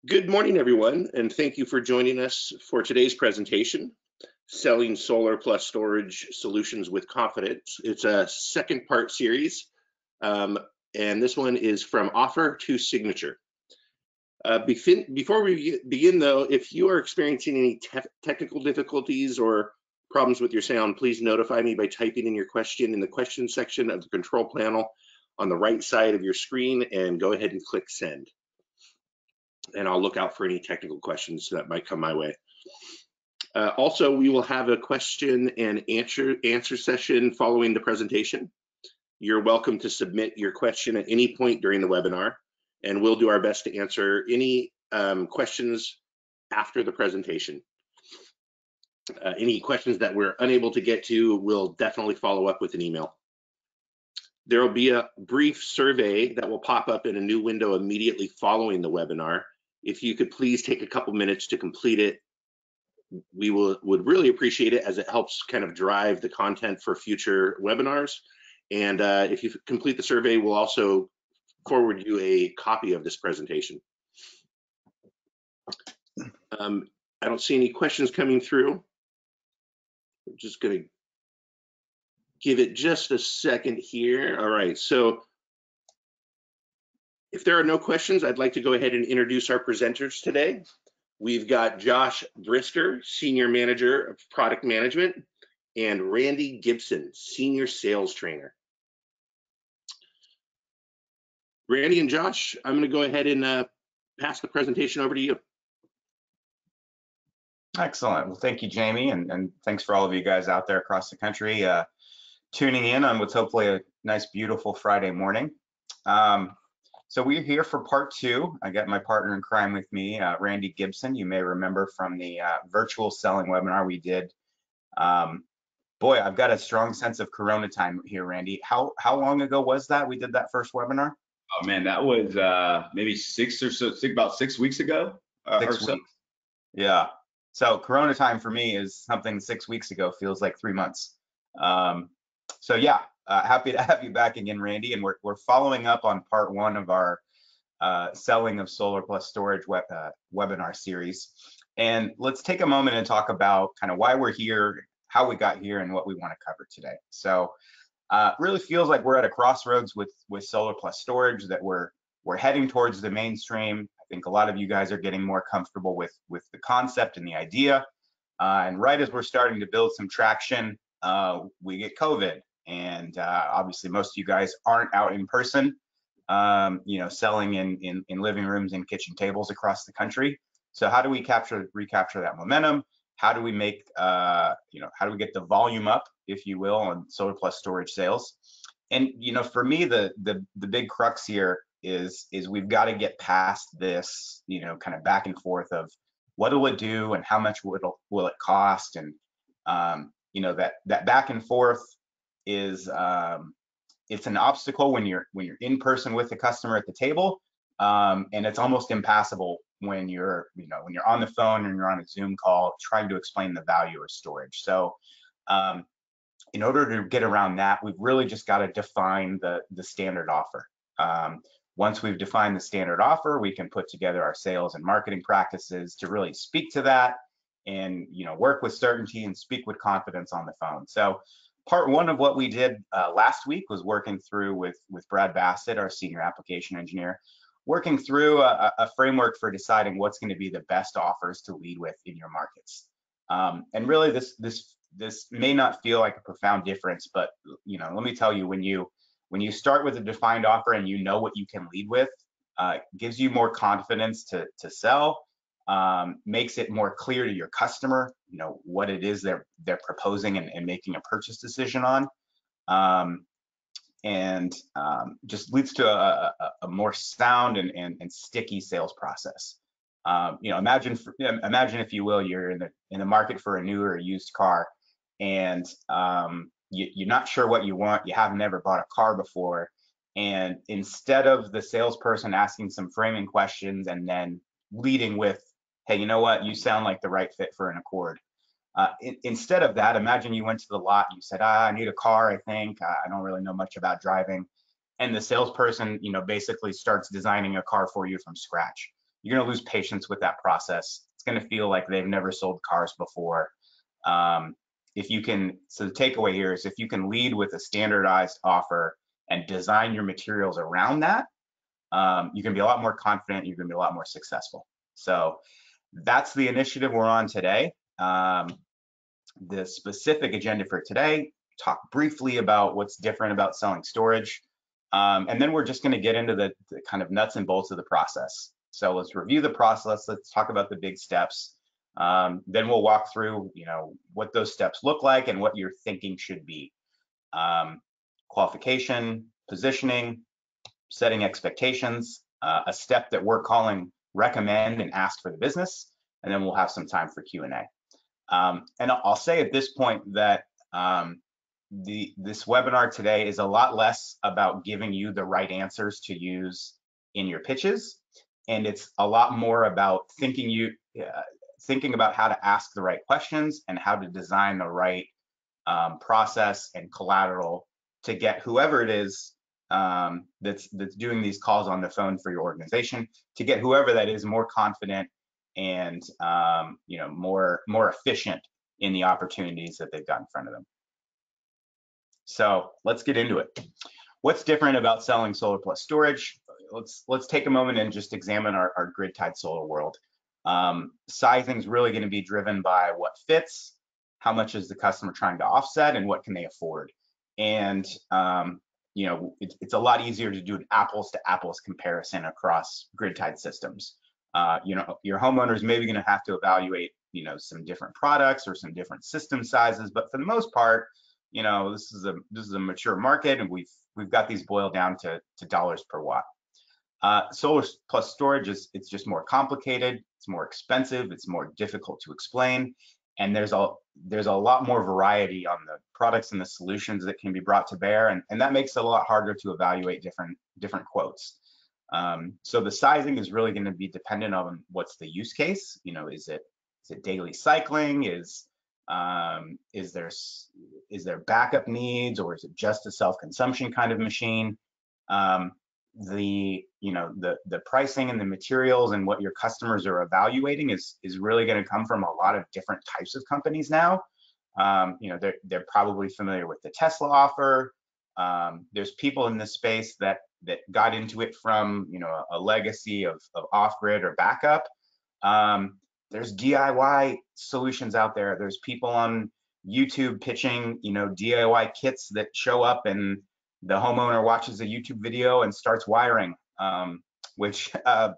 Good morning, everyone, and thank you for joining us for today's presentation, Selling Solar Plus Storage Solutions with Confidence. It's a second part series, and this one is from offer to signature. Before we begin, though, if you are experiencing any technical difficulties or problems with your sound, please notify me by typing in your question in the question section of the control panel on the right side of your screen, and go ahead and click send. And I'll look out for any technical questions that might come my way. Also, we will have a question and answer session following the presentation. You're welcome to submit your question at any point during the webinar, and we'll do our best to answer any questions after the presentation. Any questions that we're unable to get to, we'll definitely follow up with an email. There will be a brief survey that will pop up in a new window immediately following the webinar. If you could please take a couple minutes to complete it, we would really appreciate it, as it helps kind of drive the content for future webinars. And if you complete the survey, we'll also forward you a copy of this presentation. I don't see any questions coming through. I'm just going to give it just a second here. All right, so if there are no questions, I'd like to go ahead and introduce our presenters today. We've got Josh Brister, Senior Manager of Product Management, and Randy Gibson, Senior Sales Trainer. Randy and Josh, I'm going to go ahead and pass the presentation over to you. Excellent. Well, thank you, Jamie, and thanks for all of you guys out there across the country tuning in on what's hopefully a nice, beautiful Friday morning. So we're here for part two. I got my partner in crime with me, Randy Gibson. You may remember from the virtual selling webinar we did. Boy, I've got a strong sense of Corona time here, Randy. How long ago was that we did that first webinar? Oh man, that was maybe about 6 weeks ago or so. Yeah. So Corona time for me is something 6 weeks ago feels like 3 months. So yeah, happy to have you back again, Randy. And we're following up on part one of our selling of solar plus storage webinar series. And let's take a moment and talk about kind of why we're here, how we got here, and what we want to cover today. So really feels like we're at a crossroads with solar plus storage, that we're heading towards the mainstream. I think a lot of you guys are getting more comfortable with the concept and the idea. And right as we're starting to build some traction, we get COVID. And obviously most of you guys aren't out in person, selling in living rooms and kitchen tables across the country. So how do we recapture that momentum? How do we make, how do we get the volume up, if you will, on solar plus storage sales? And, for me, the big crux here is we've got to get past this, kind of back and forth of what will it do and how much will it cost? And, that back and forth is it's an obstacle when you're in person with the customer at the table, and it's almost impassable when you're on the phone and you're on a Zoom call trying to explain the value of storage. So in order to get around that, we've really just got to define the standard offer. Once we've defined the standard offer, we can put together our sales and marketing practices to really speak to that and work with certainty and speak with confidence on the phone. So part one of what we did last week was working through with Brad Bassett, our senior application engineer, working through a framework for deciding what's going to be the best offers to lead with in your markets. And really, this may not feel like a profound difference, but let me tell you, when you start with a defined offer and you know what you can lead with, gives you more confidence to sell. Makes it more clear to your customer, what it is they're proposing and making a purchase decision on, and just leads to a more sound and sticky sales process. Imagine if you will, you're in the market for a new or a used car, and you're not sure what you want. You have never bought a car before, and instead of the salesperson asking some framing questions and then leading with, hey, you know what? You sound like the right fit for an Accord. Instead of that, imagine you went to the lot, you said, I need a car, I think. I don't really know much about driving. And the salesperson, basically starts designing a car for you from scratch. you're going to lose patience with that process. It's going to feel like they've never sold cars before. If you can, so the takeaway here is if you can lead with a standardized offer and design your materials around that, you can be a lot more confident, you're going to be a lot more successful. So that's the initiative we're on today. The specific agenda for today, talk briefly about what's different about selling storage. And then we're just going to get into the kind of nuts and bolts of the process. So let's review the process. Let's talk about the big steps. Then we'll walk through, what those steps look like and what your thinking should be. Qualification, positioning, setting expectations, a step that we're calling recommend and ask for the business, and then we'll have some time for Q&A. And I'll say at this point that this webinar today is a lot less about giving you the right answers to use in your pitches, and it's a lot more about thinking about how to ask the right questions and how to design the right process and collateral to get whoever it is that's doing these calls on the phone for your organization, to get whoever that is more confident and more efficient in the opportunities that they've got in front of them. So let's get into it. What's different about selling solar plus storage? Let's take a moment and just examine our grid-tied solar world. Sizing is really going to be driven by what fits, how much is the customer trying to offset, and what can they afford. And it's a lot easier to do an apples to apples comparison across grid-tied systems. Your homeowner is maybe going to have to evaluate some different products or some different system sizes, but for the most part, this is a mature market, and we've got these boiled down to dollars per watt. Solar plus storage it's just more complicated, it's more expensive, it's more difficult to explain, and there's a lot more variety on the products and the solutions that can be brought to bear, and that makes it a lot harder to evaluate different quotes. So the sizing is really going to be dependent on what's the use case. Is it daily cycling? Is there backup needs, or is it just a self-consumption kind of machine? The pricing and the materials and what your customers are evaluating is really going to come from a lot of different types of companies now. They're probably familiar with the Tesla offer. There's people in this space that got into it from a legacy of off-grid or backup. There's DIY solutions out there. There's people on YouTube pitching DIY kits that show up and the homeowner watches a YouTube video and starts wiring, which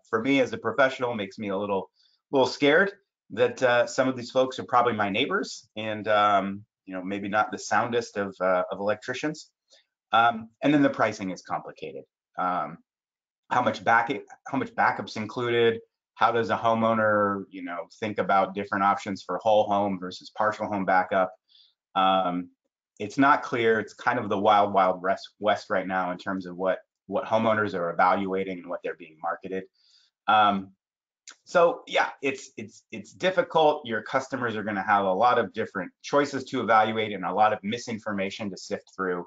for me as a professional makes me a little scared that some of these folks are probably my neighbors and maybe not the soundest of electricians. And then the pricing is complicated. How much backup's included? How does a homeowner think about different options for whole home versus partial home backup? It's not clear. It's kind of the wild west right now in terms of what homeowners are evaluating and what they're being marketed. So yeah, it's difficult. Your customers are going to have a lot of different choices to evaluate and a lot of misinformation to sift through.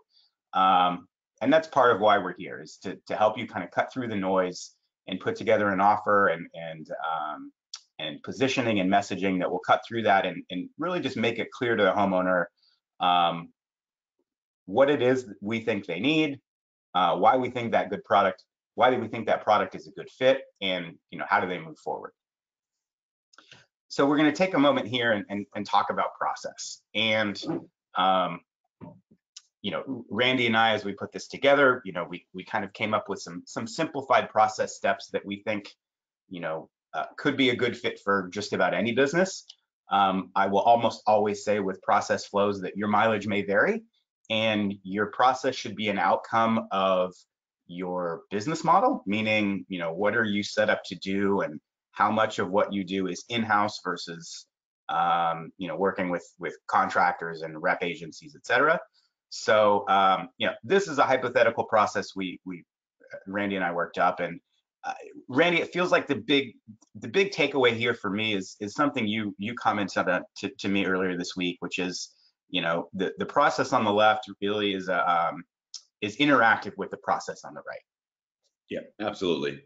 And that's part of why we're here, is to help you kind of cut through the noise and put together an offer and positioning and messaging that will cut through that and really just make it clear to the homeowner what it is that we think they need, why we think that product is a good fit, and how do they move forward. So we're going to take a moment here and talk about process. And Randy and I, as we put this together, we kind of came up with some simplified process steps that we think could be a good fit for just about any business. I will almost always say with process flows that your mileage may vary, and your process should be an outcome of your business model, meaning what are you set up to do, and how much of what you do is in-house versus working with contractors and rep agencies, etc. So this is a hypothetical process Randy and I worked up, and Randy, it feels like the big takeaway here for me is something you commented on to me earlier this week, which is the process on the left really is interactive with the process on the right. Yeah, absolutely.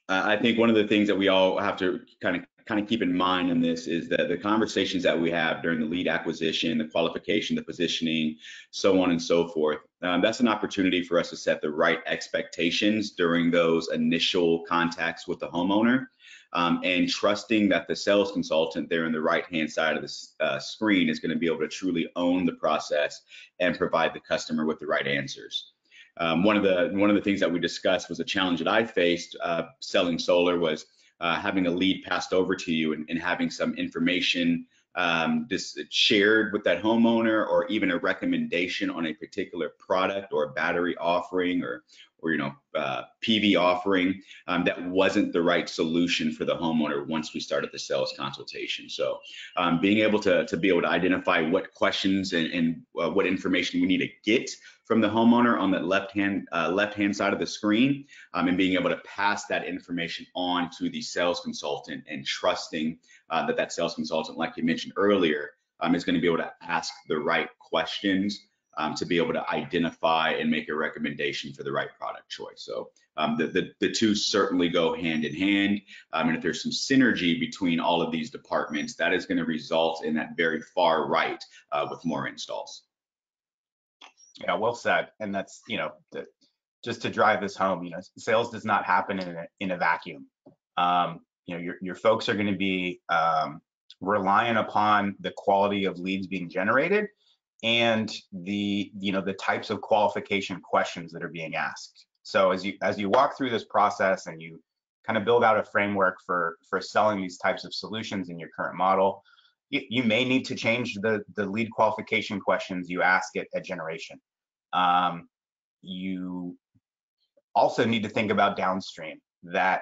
I think one of the things that we all have to kind of keep in mind in this is that the conversations that we have during the lead acquisition, the qualification, the positioning, so on and so forth, that's an opportunity for us to set the right expectations during those initial contacts with the homeowner, and trusting that the sales consultant there on the right-hand side of the screen is going to be able to truly own the process and provide the customer with the right answers. One of the things that we discussed was a challenge that I faced selling solar was having a lead passed over to you and having some information shared with that homeowner, or even a recommendation on a particular product or a battery offering or PV offering that wasn't the right solution for the homeowner once we started the sales consultation. So being able to identify what questions and what information we need to get from the homeowner on that left hand side of the screen, and being able to pass that information on to the sales consultant, and trusting that sales consultant, like you mentioned earlier, is going to be able to ask the right questions to be able to identify and make a recommendation for the right product choice. So the two certainly go hand in hand, and if there's some synergy between all of these departments, that is going to result in that very far right with more installs. Yeah, well said. And that's, just to drive this home, sales does not happen in a vacuum. Your folks are going to be relying upon the quality of leads being generated and the types of qualification questions that are being asked. So as you walk through this process and you kind of build out a framework for selling these types of solutions in your current model, you may need to change the lead qualification questions you ask at generation. You also need to think about downstream, that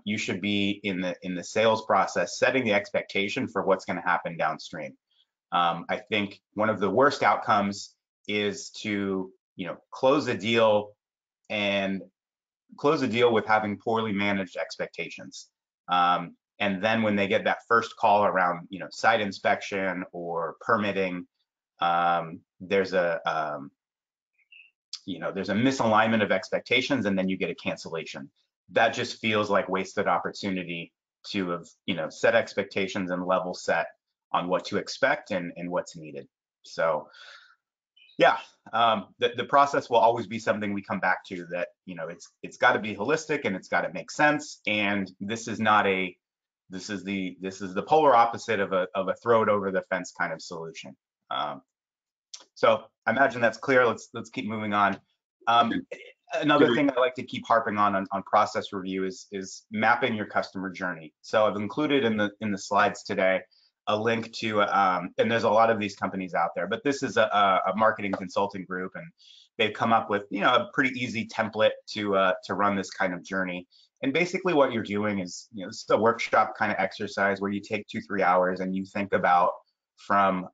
you should be in the sales process setting the expectation for what's going to happen downstream. I think one of the worst outcomes is to close a deal with having poorly managed expectations. And then when they get that first call around site inspection or permitting, there's a misalignment of expectations, and then you get a cancellation. That just feels like wasted opportunity to have set expectations and level set on what to expect and what's needed. So yeah, the process will always be something we come back to, that it's got to be holistic and it's got to make sense. And this is the polar opposite of a throw it over the fence kind of solution. So I imagine that's clear. Let's keep moving on. Another thing I like to keep harping on process review is mapping your customer journey. So I've included in the slides today a link to, and there's a lot of these companies out there, but this is a marketing consulting group, and they've come up with a pretty easy template to run this kind of journey. And basically what you're doing is, this is a workshop kind of exercise where you take 2-3 hours and you think about from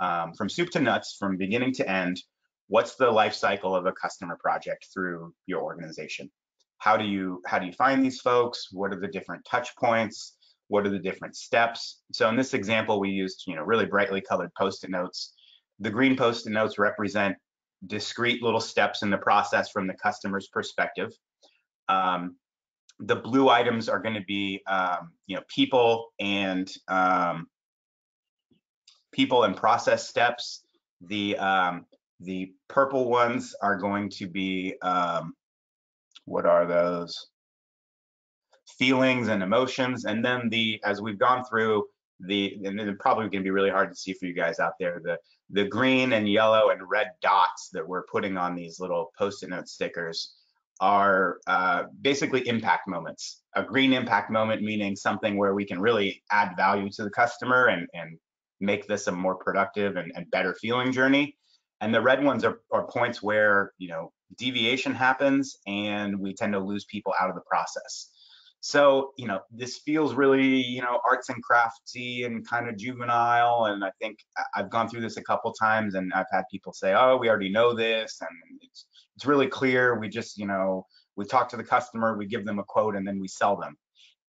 soup to nuts, from beginning to end, what's the life cycle of a customer project through your organization? How do you find these folks? What are the different touch points? What are the different steps? So in this example, we used really brightly colored Post-it notes. The green Post-it notes represent discrete little steps in the process from the customer's perspective. The blue items are going to be people and process steps. The purple ones are going to be, what are those? Feelings and emotions. And then as we've gone through and it's probably going to be really hard to see for you guys out there, the green and yellow and red dots that we're putting on these little Post-it note stickers are basically impact moments. A green impact moment meaning something where we can really add value to the customer and make this a more productive and better feeling journey. And the red ones are points where deviation happens and we tend to lose people out of the process. So this feels really arts and craftsy and kind of juvenile, and I think I've gone through this a couple times and I've had people say, oh, we already know this, and it's really clear. We just we talk to the customer, we give them a quote, and then we sell them.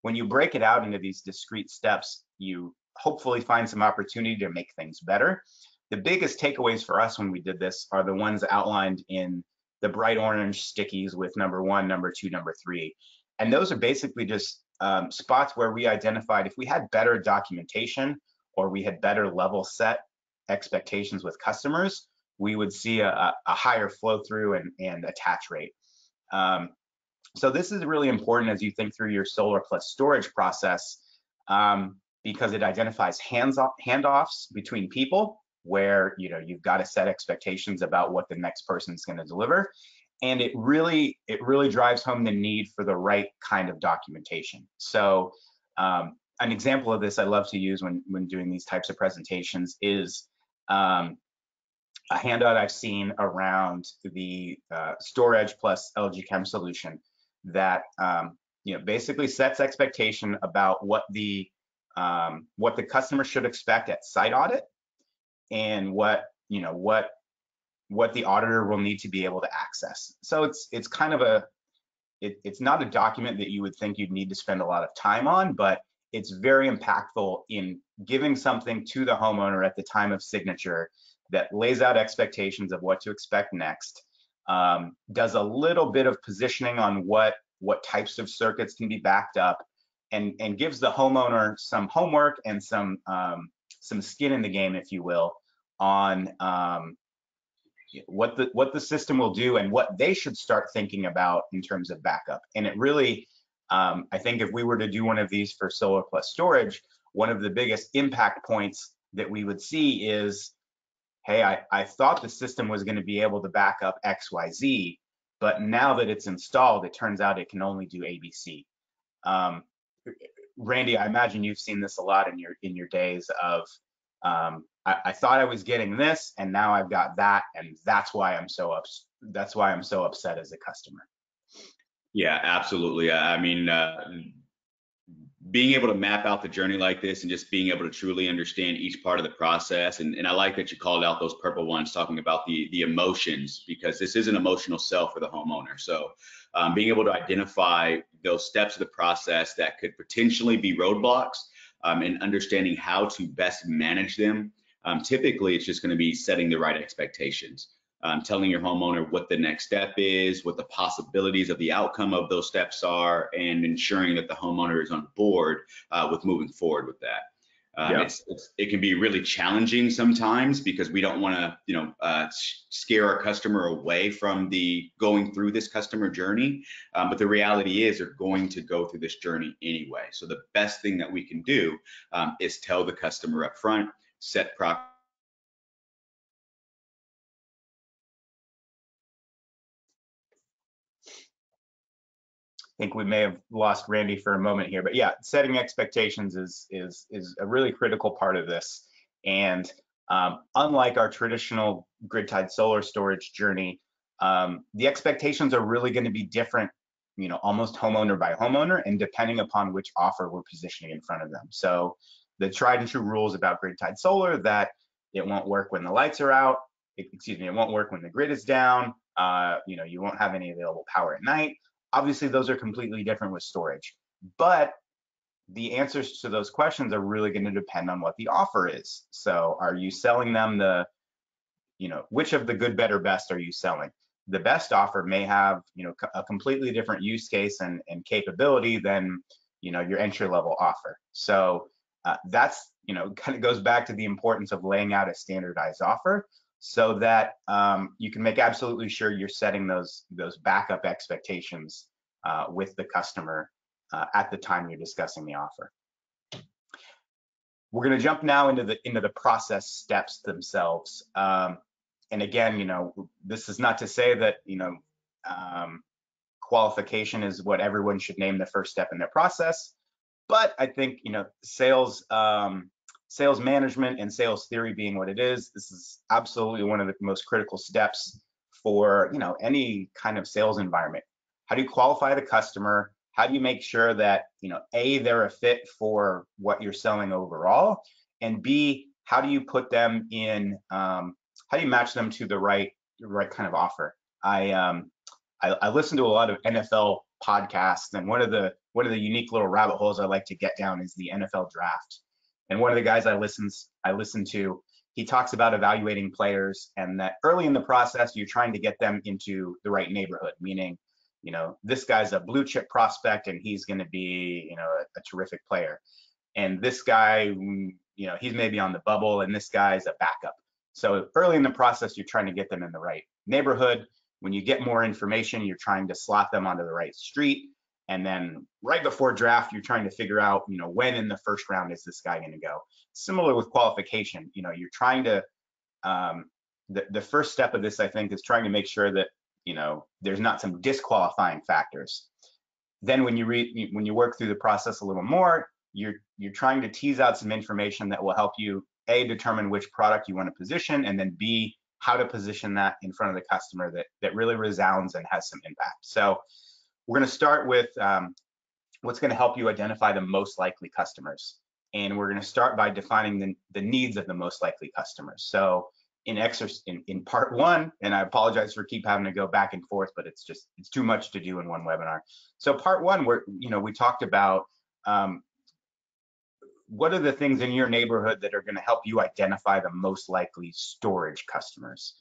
When you break it out into these discrete steps, you hopefully find some opportunity to make things better. The biggest takeaways for us when we did this are the ones outlined in the bright orange stickies with number 1, number 2, number 3. And those are basically just spots where we identified if we had better documentation or we had better level set expectations with customers, we would see a higher flow through and attach rate. So this is really important as you think through your solar plus storage process, because it identifies handoffs between people where you've got to set expectations about what the next person is going to deliver. And it really drives home the need for the right kind of documentation. So an example of this I love to use when doing these types of presentations is a handout I've seen around the storage plus LG Chem solution that basically sets expectation about what the customer should expect at site audit and what the auditor will need to be able to access. So it's kind of it's not a document that you would think you'd need to spend a lot of time on, but it's very impactful in giving something to the homeowner at the time of signature that lays out expectations of what to expect next, does a little bit of positioning on what types of circuits can be backed up, and gives the homeowner some homework and some skin in the game, if you will, on what the system will do and what they should start thinking about in terms of backup. And it really, I think if we were to do one of these for solar plus storage, one of the biggest impact points that we would see is, hey, I thought the system was going to be able to back up XYZ, but now that it's installed, it turns out it can only do ABC. Randy, I imagine you've seen this a lot in your days of, I thought I was getting this, and now I've got that, and that's why I'm so upset as a customer. Yeah, absolutely. I mean, being able to map out the journey like this and just being able to truly understand each part of the process. And I like that you called out those purple ones talking about the emotions, because this is an emotional sell for the homeowner. So being able to identify those steps of the process that could potentially be roadblocks, and understanding how to best manage them. Typically, it's just going to be setting the right expectations. Telling your homeowner what the next step is, what the possibilities of the outcome of those steps are, and ensuring that the homeowner is on board with moving forward with that. It can be really challenging sometimes because we don't want to, scare our customer away from going through this customer journey. But the reality is they're going to go through this journey anyway. So the best thing that we can do is tell the customer up front, set proper. I think we may have lost Randy for a moment here, but yeah, setting expectations is a really critical part of this. And unlike our traditional grid-tied solar storage journey, the expectations are really going to be different, almost homeowner by homeowner, and depending upon which offer we're positioning in front of them. So the tried and true rules about grid-tied solar, that it won't work when the lights are out, it won't work when the grid is down, you won't have any available power at night. Obviously, those are completely different with storage, but the answers to those questions are really going to depend on what the offer is. So are you selling them which of the good, better, best are you selling? The best offer may have, a completely different use case and capability than, your entry level offer. So that's, kind of goes back to the importance of laying out a standardized offer so that you can make absolutely sure you're setting those backup expectations with the customer at the time you're discussing the offer. We're going to jump now into the process steps themselves. And again, this is not to say that qualification is what everyone should name the first step in their process, but I think sales management and sales theory being what it is, this is absolutely one of the most critical steps for any kind of sales environment. How do you qualify the customer? How do you make sure that A, they're a fit for what you're selling overall, and B, how do you put them in? How do you match them to the right kind of offer? I listen to a lot of NFL podcasts, and one of the unique little rabbit holes I like to get down is the NFL draft. And one of the guys I listen to, he talks about evaluating players, and that early in the process, you're trying to get them into the right neighborhood, meaning, you know, this guy's a blue chip prospect and he's going to be, you know, a terrific player. And this guy, you know, he's maybe on the bubble and this guy's a backup. So early in the process, you're trying to get them in the right neighborhood. When you get more information, you're trying to slot them onto the right street. And then right before draft, you're trying to figure out, you know, when in the first round is this guy going to go? Similar with qualification, you know, you're trying to, the first step of this, I think, is trying to make sure that, you know, there's not some disqualifying factors. Then when you work through the process a little more, you're trying to tease out some information that will help you, A, determine which product you want to position, and then B, how to position that in front of the customer that really resounds and has some impact. So we're going to start with what's going to help you identify the most likely customers. And we're going to start by defining the needs of the most likely customers. So in part one, and I apologize for keep having to go back and forth, but it's too much to do in one webinar. So part one, we talked about what are the things in your neighborhood that are going to help you identify the most likely storage customers.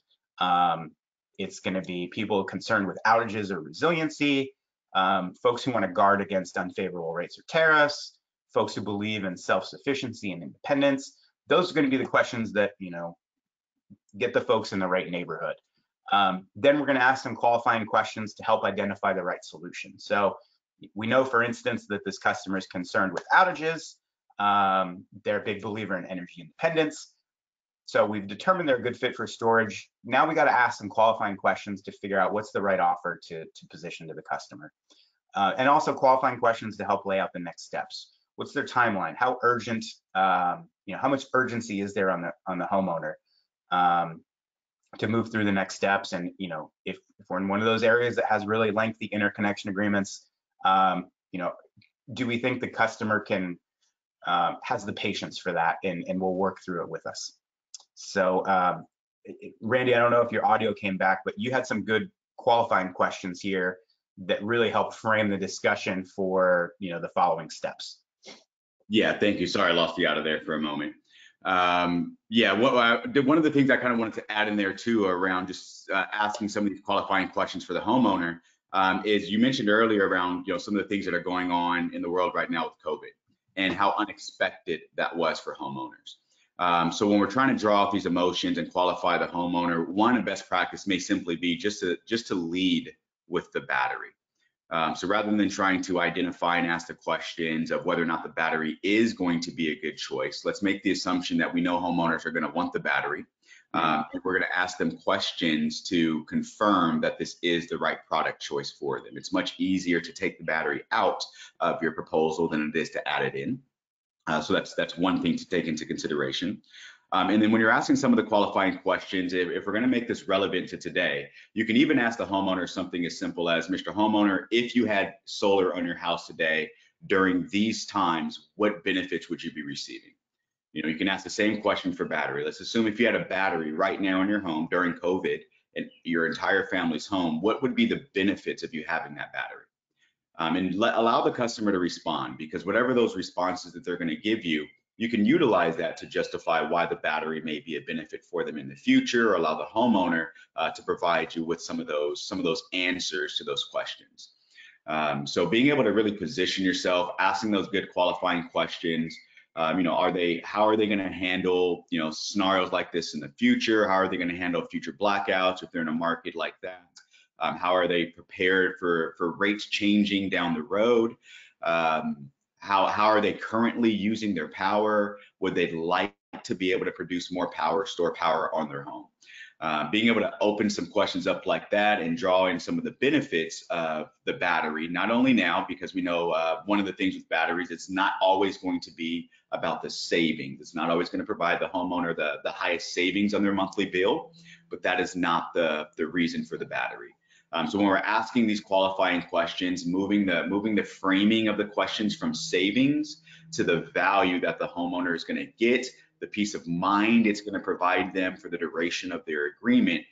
It's going to be people concerned with outages or resiliency, folks who want to guard against unfavorable rates or tariffs, folks who believe in self-sufficiency and independence. Those are going to be the questions that, you know, get the folks in the right neighborhood. Then we're going to ask some qualifying questions to help identify the right solution. So we know, for instance, that this customer is concerned with outages. They're a big believer in energy independence. So we've determined they're a good fit for storage. Now we got to ask some qualifying questions to figure out what's the right offer to position to the customer. And also qualifying questions to help lay out the next steps. What's their timeline? How urgent, you know, how much urgency is there on the homeowner to move through the next steps? And, you know, if we're in one of those areas that has really lengthy interconnection agreements, you know, do we think the customer has the patience for that and will work through it with us? So Randy, I don't know if your audio came back, but you had some good qualifying questions here that really helped frame the discussion for, you know, the following steps. Yeah, thank you. Sorry, I lost you out of there for a moment. Yeah, one of the things I kind of wanted to add in there too around just asking some of these qualifying questions for the homeowner is you mentioned earlier around, you know, some of the things that are going on in the world right now with COVID and how unexpected that was for homeowners. So when we're trying to draw out these emotions and qualify the homeowner, one best practice may simply be just to lead with the battery. So rather than trying to identify and ask the questions of whether or not the battery is going to be a good choice, let's make the assumption that we know homeowners are going to want the battery. And we're going to ask them questions to confirm that this is the right product choice for them. It's much easier to take the battery out of your proposal than it is to add it in. So that's one thing to take into consideration. And then when you're asking some of the qualifying questions, if we're going to make this relevant to today, you can even ask the homeowner something as simple as, Mr. Homeowner, if you had solar on your house today during these times, what benefits would you be receiving? You know, you can ask the same question for battery. Let's assume if you had a battery right now in your home during COVID and your entire family's home, what would be the benefits of you having that battery? And allow the customer to respond, because whatever those responses that they're going to give you, you can utilize that to justify why the battery may be a benefit for them in the future, or allow the homeowner to provide you with some of those answers to those questions. So being able to really position yourself, asking those good qualifying questions, you know, how are they going to handle, you know, scenarios like this in the future? How are they going to handle future blackouts if they're in a market like that? How are they prepared for rates changing down the road? How are they currently using their power? Would they like to be able to produce more power, store power on their home? Being able to open some questions up like that and draw in some of the benefits of the battery, not only now, because we know one of the things with batteries, it's not always going to be about the savings. It's not always going to provide the homeowner the highest savings on their monthly bill, but that is not the reason for the battery. So when we're asking these qualifying questions, moving the framing of the questions from savings to the value that the homeowner is going to get, the peace of mind it's going to provide them for the duration of their agreement,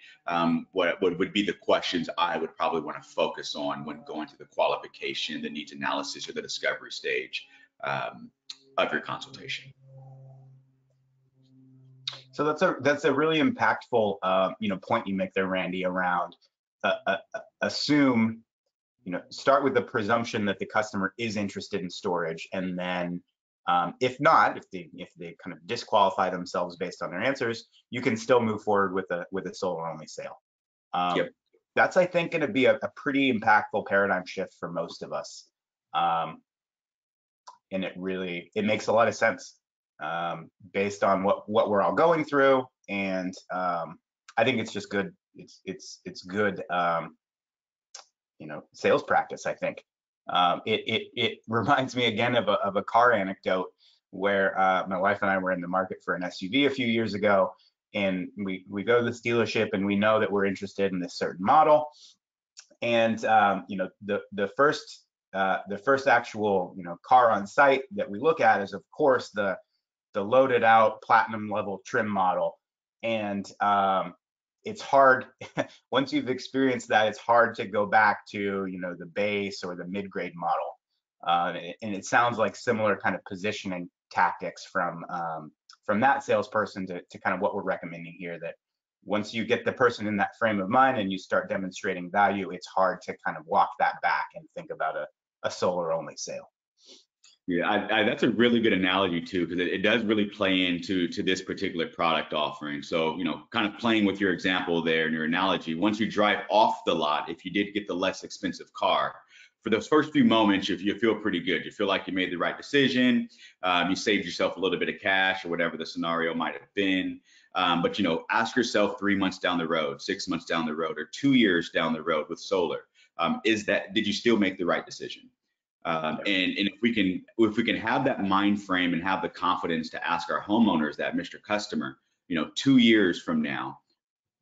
what would be the questions I would probably want to focus on when going to the qualification, the needs analysis, or the discovery stage of your consultation. So that's a really impactful you know, point you make there, Randy, around assume start with the presumption that the customer is interested in storage, and then if not, if they kind of disqualify themselves based on their answers, you can still move forward with a solar only sale. Yep. That's, I think, going to be a pretty impactful paradigm shift for most of us, and it makes a lot of sense based on what we're all going through, and I think it's just good. It's good, sales practice, I think. It reminds me again of a car anecdote where my wife and I were in the market for an SUV a few years ago, and we go to this dealership and we know that we're interested in this certain model, and the first actual car on site that we look at is, of course, the loaded out platinum level trim model, and it's hard once you've experienced that, it's hard to go back to the base or the mid-grade model, and it sounds like similar kind of positioning tactics from that salesperson to kind of what we're recommending here, that once you get the person in that frame of mind and you start demonstrating value, it's hard to kind of walk that back and think about a solar only sale. Yeah, that's a really good analogy too, because it does really play into this particular product offering. So, kind of playing with your example there and your analogy, once you drive off the lot, if you did get the less expensive car, for those first few moments, you feel pretty good. You feel like you made the right decision. You saved yourself a little bit of cash or whatever the scenario might have been. But ask yourself 3 months down the road, 6 months down the road, or 2 years down the road with solar, did you still make the right decision? And if we can have that mind frame and have the confidence to ask our homeowners that, Mr. Customer, 2 years from now,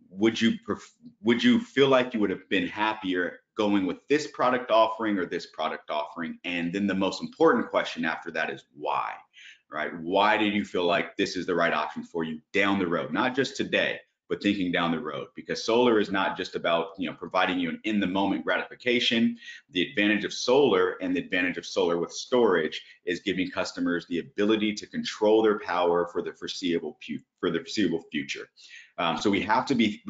would you feel like you would have been happier going with this product offering or this product offering? And then the most important question after that is why, right? Why did you feel like this is the right option for you down the road, not just today, but thinking down the road? Because solar is not just about providing you an in-the-moment gratification. The advantage of solar and the advantage of solar with storage is giving customers the ability to control their power for the foreseeable future. So we have to be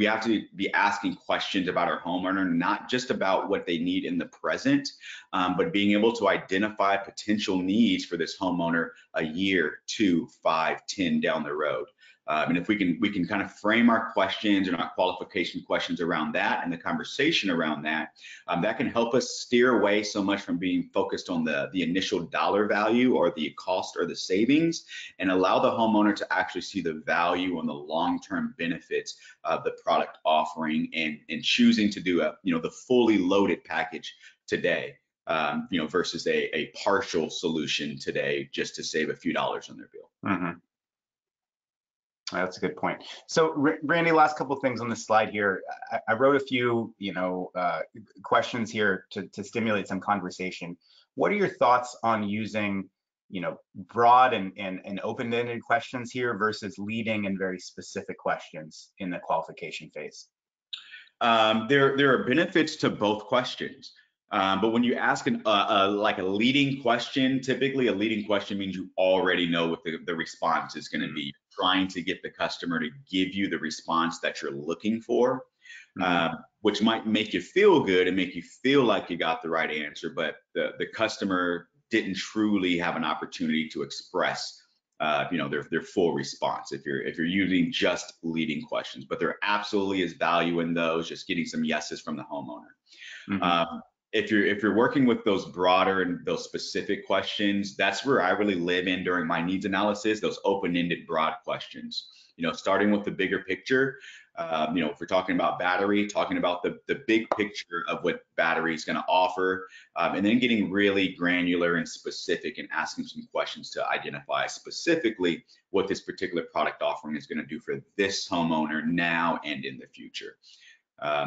asking questions about our homeowner, not just about what they need in the present, but being able to identify potential needs for this homeowner a year, 2, 5, 10 down the road. And if we can kind of frame our questions and our qualification questions around that and the conversation around that, that can help us steer away so much from being focused on the initial dollar value or the cost or the savings, and allow the homeowner to actually see the value and the long-term benefits of the product offering, and choosing to do the fully loaded package today, versus a partial solution today just to save a few dollars on their bill. Mm-hmm. That's a good point. So, Randy, last couple of things on this slide here. I wrote a few, questions here to stimulate some conversation. What are your thoughts on using, broad and open-ended questions here versus leading and very specific questions in the qualification phase? There are benefits to both questions. But when you ask like a leading question, typically a leading question means you already know what the response is going to be. Trying to get the customer to give you the response that you're looking for, which might make you feel good and make you feel like you got the right answer, but the customer didn't truly have an opportunity to express their full response if you're using just leading questions. But there absolutely is value in those, just getting some yeses from the homeowner. Mm-hmm. If you're working with those broader and those specific questions, that's where I really live in during my needs analysis, those open-ended broad questions. Starting with the bigger picture, if we're talking about battery, talking about the big picture of what battery is going to offer, and then getting really granular and specific and asking some questions to identify specifically what this particular product offering is going to do for this homeowner now and in the future.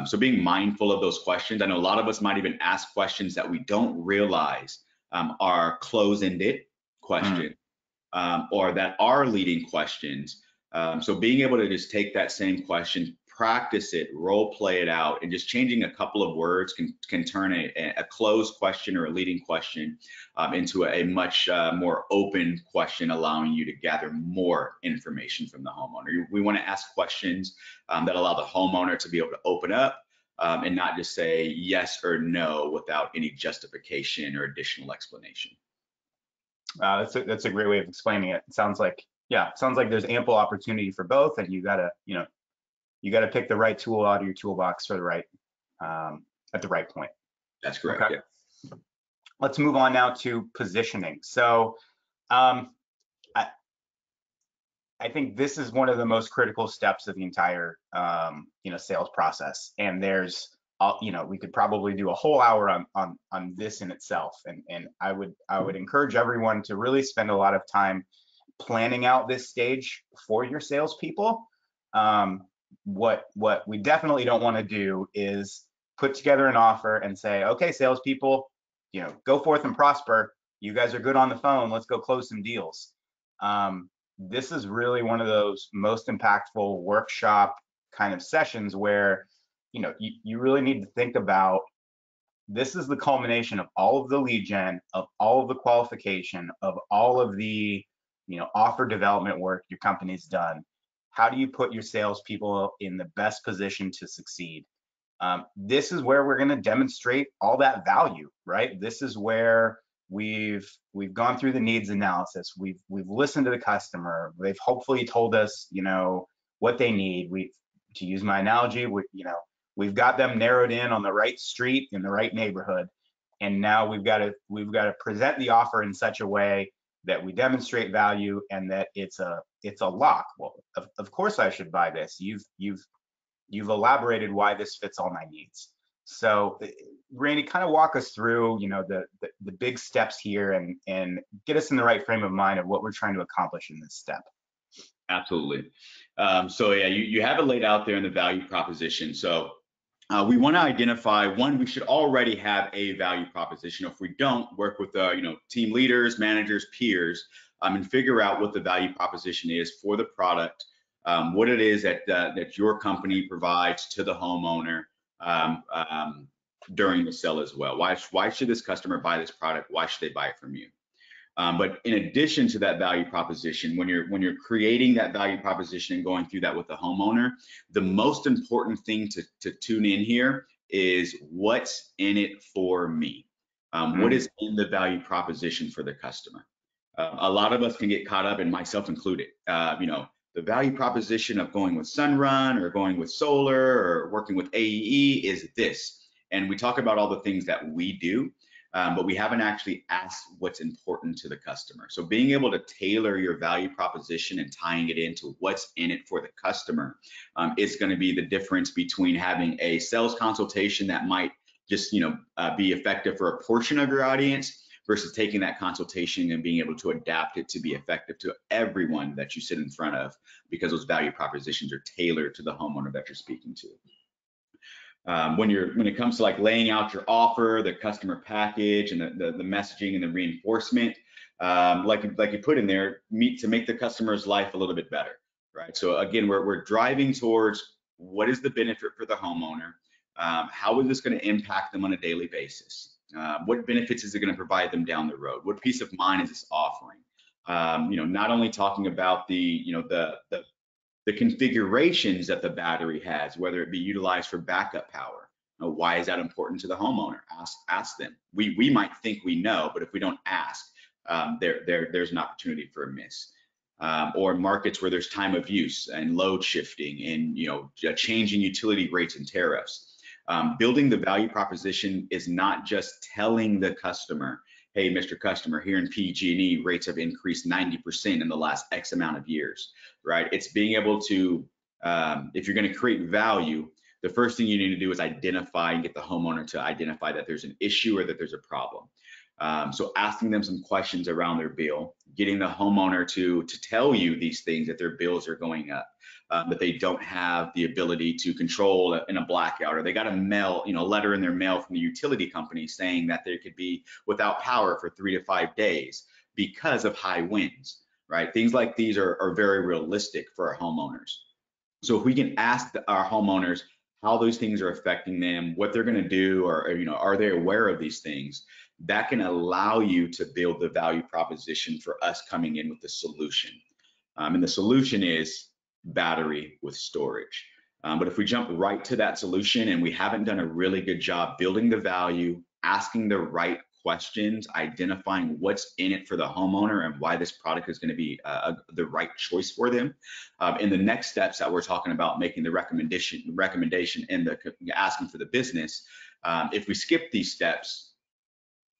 So being mindful of those questions. I know a lot of us might even ask questions that we don't realize are close-ended questions, or that are leading questions. So being able to just take that same question, practice it, role play it out, and just changing a couple of words can turn a closed question or a leading question into a much more open question, allowing you to gather more information from the homeowner. We want to ask questions that allow the homeowner to be able to open up, and not just say yes or no without any justification or additional explanation. That's a great way of explaining it. It sounds like, yeah, it sounds like there's ample opportunity for both, and you gotta pick the right tool out of your toolbox for the right at the right point. That's correct. Okay. Yeah. Let's move on now to positioning. So I think this is one of the most critical steps of the entire sales process. And there's we could probably do a whole hour on this in itself. And I would encourage everyone to really spend a lot of time planning out this stage for your salespeople. What we definitely don't want to do is put together an offer and say, okay, salespeople, go forth and prosper. You guys are good on the phone. Let's go close some deals. This is really one of those most impactful workshop kind of sessions where, you really need to think about, this is the culmination of all of the lead gen, of all of the qualification, of all of the, offer development work your company's done. How do you put your salespeople in the best position to succeed? This is where we're going to demonstrate all that value, right? This is where we've gone through the needs analysis. We've listened to the customer. They've hopefully told us, what they need. To use my analogy, we've got them narrowed in on the right street in the right neighborhood, and now we've got to present the offer in such a way that we demonstrate value and that it's a lock. Well, of course I should buy this. You've elaborated why this fits all my needs. So, Randy, kind of walk us through, the big steps here and get us in the right frame of mind of what we're trying to accomplish in this step. Absolutely. So yeah, you have it laid out there in the value proposition. So we want to identify, one, we should already have a value proposition. If we don't, work with team leaders, managers, peers, and figure out what the value proposition is for the product, what it is that your company provides to the homeowner during the sale as well. Why should this customer buy this product? Why should they buy it from you? But in addition to that value proposition, when you're creating that value proposition and going through that with the homeowner, the most important thing to tune in here is what's in it for me. What is in the value proposition for the customer? A lot of us can get caught up, and myself included. The value proposition of going with Sunrun or going with solar or working with AEE is this. And we talk about all the things that we do, but we haven't actually asked what's important to the customer. So being able to tailor your value proposition and tying it into what's in it for the customer is going to be the difference between having a sales consultation that might just be effective for a portion of your audience versus taking that consultation and being able to adapt it to be effective to everyone that you sit in front of, because those value propositions are tailored to the homeowner that you're speaking to. When it comes to like laying out your offer, the customer package, and the messaging and the reinforcement, like you put in there, to make the customer's life a little bit better, right? So again, we're driving towards what is the benefit for the homeowner, how is this going to impact them on a daily basis, what benefits is it going to provide them down the road, what peace of mind is this offering? Not only talking about the configurations that the battery has, whether it be utilized for backup power. Why is that important to the homeowner? Ask them. We might think we know, but if we don't ask, there's an opportunity for a miss. Or markets where there's time of use and load shifting and changing utility rates and tariffs. Building the value proposition is not just telling the customer, hey, Mr. Customer, here in PG&E, rates have increased 90% in the last X amount of years, right? It's being able to, if you're going to create value, the first thing you need to do is identify and get the homeowner to identify that there's an issue or that there's a problem. So asking them some questions around their bill, getting the homeowner to tell you these things, that their bills are going up, that they don't have the ability to control in a blackout, or they got a letter in their mail from the utility company saying that they could be without power for 3 to 5 days because of high winds, right? Things like these are very realistic for our homeowners. So if we can ask our homeowners how those things are affecting them, what they're going to do, or are they aware of these things, that can allow you to build the value proposition for us coming in with the solution. And the solution is battery with storage. But if we jump right to that solution and we haven't done a really good job building the value, asking the right questions, identifying what's in it for the homeowner and why this product is going to be the right choice for them. In the next steps that we're talking about, making the recommendation and the asking for the business, if we skip these steps,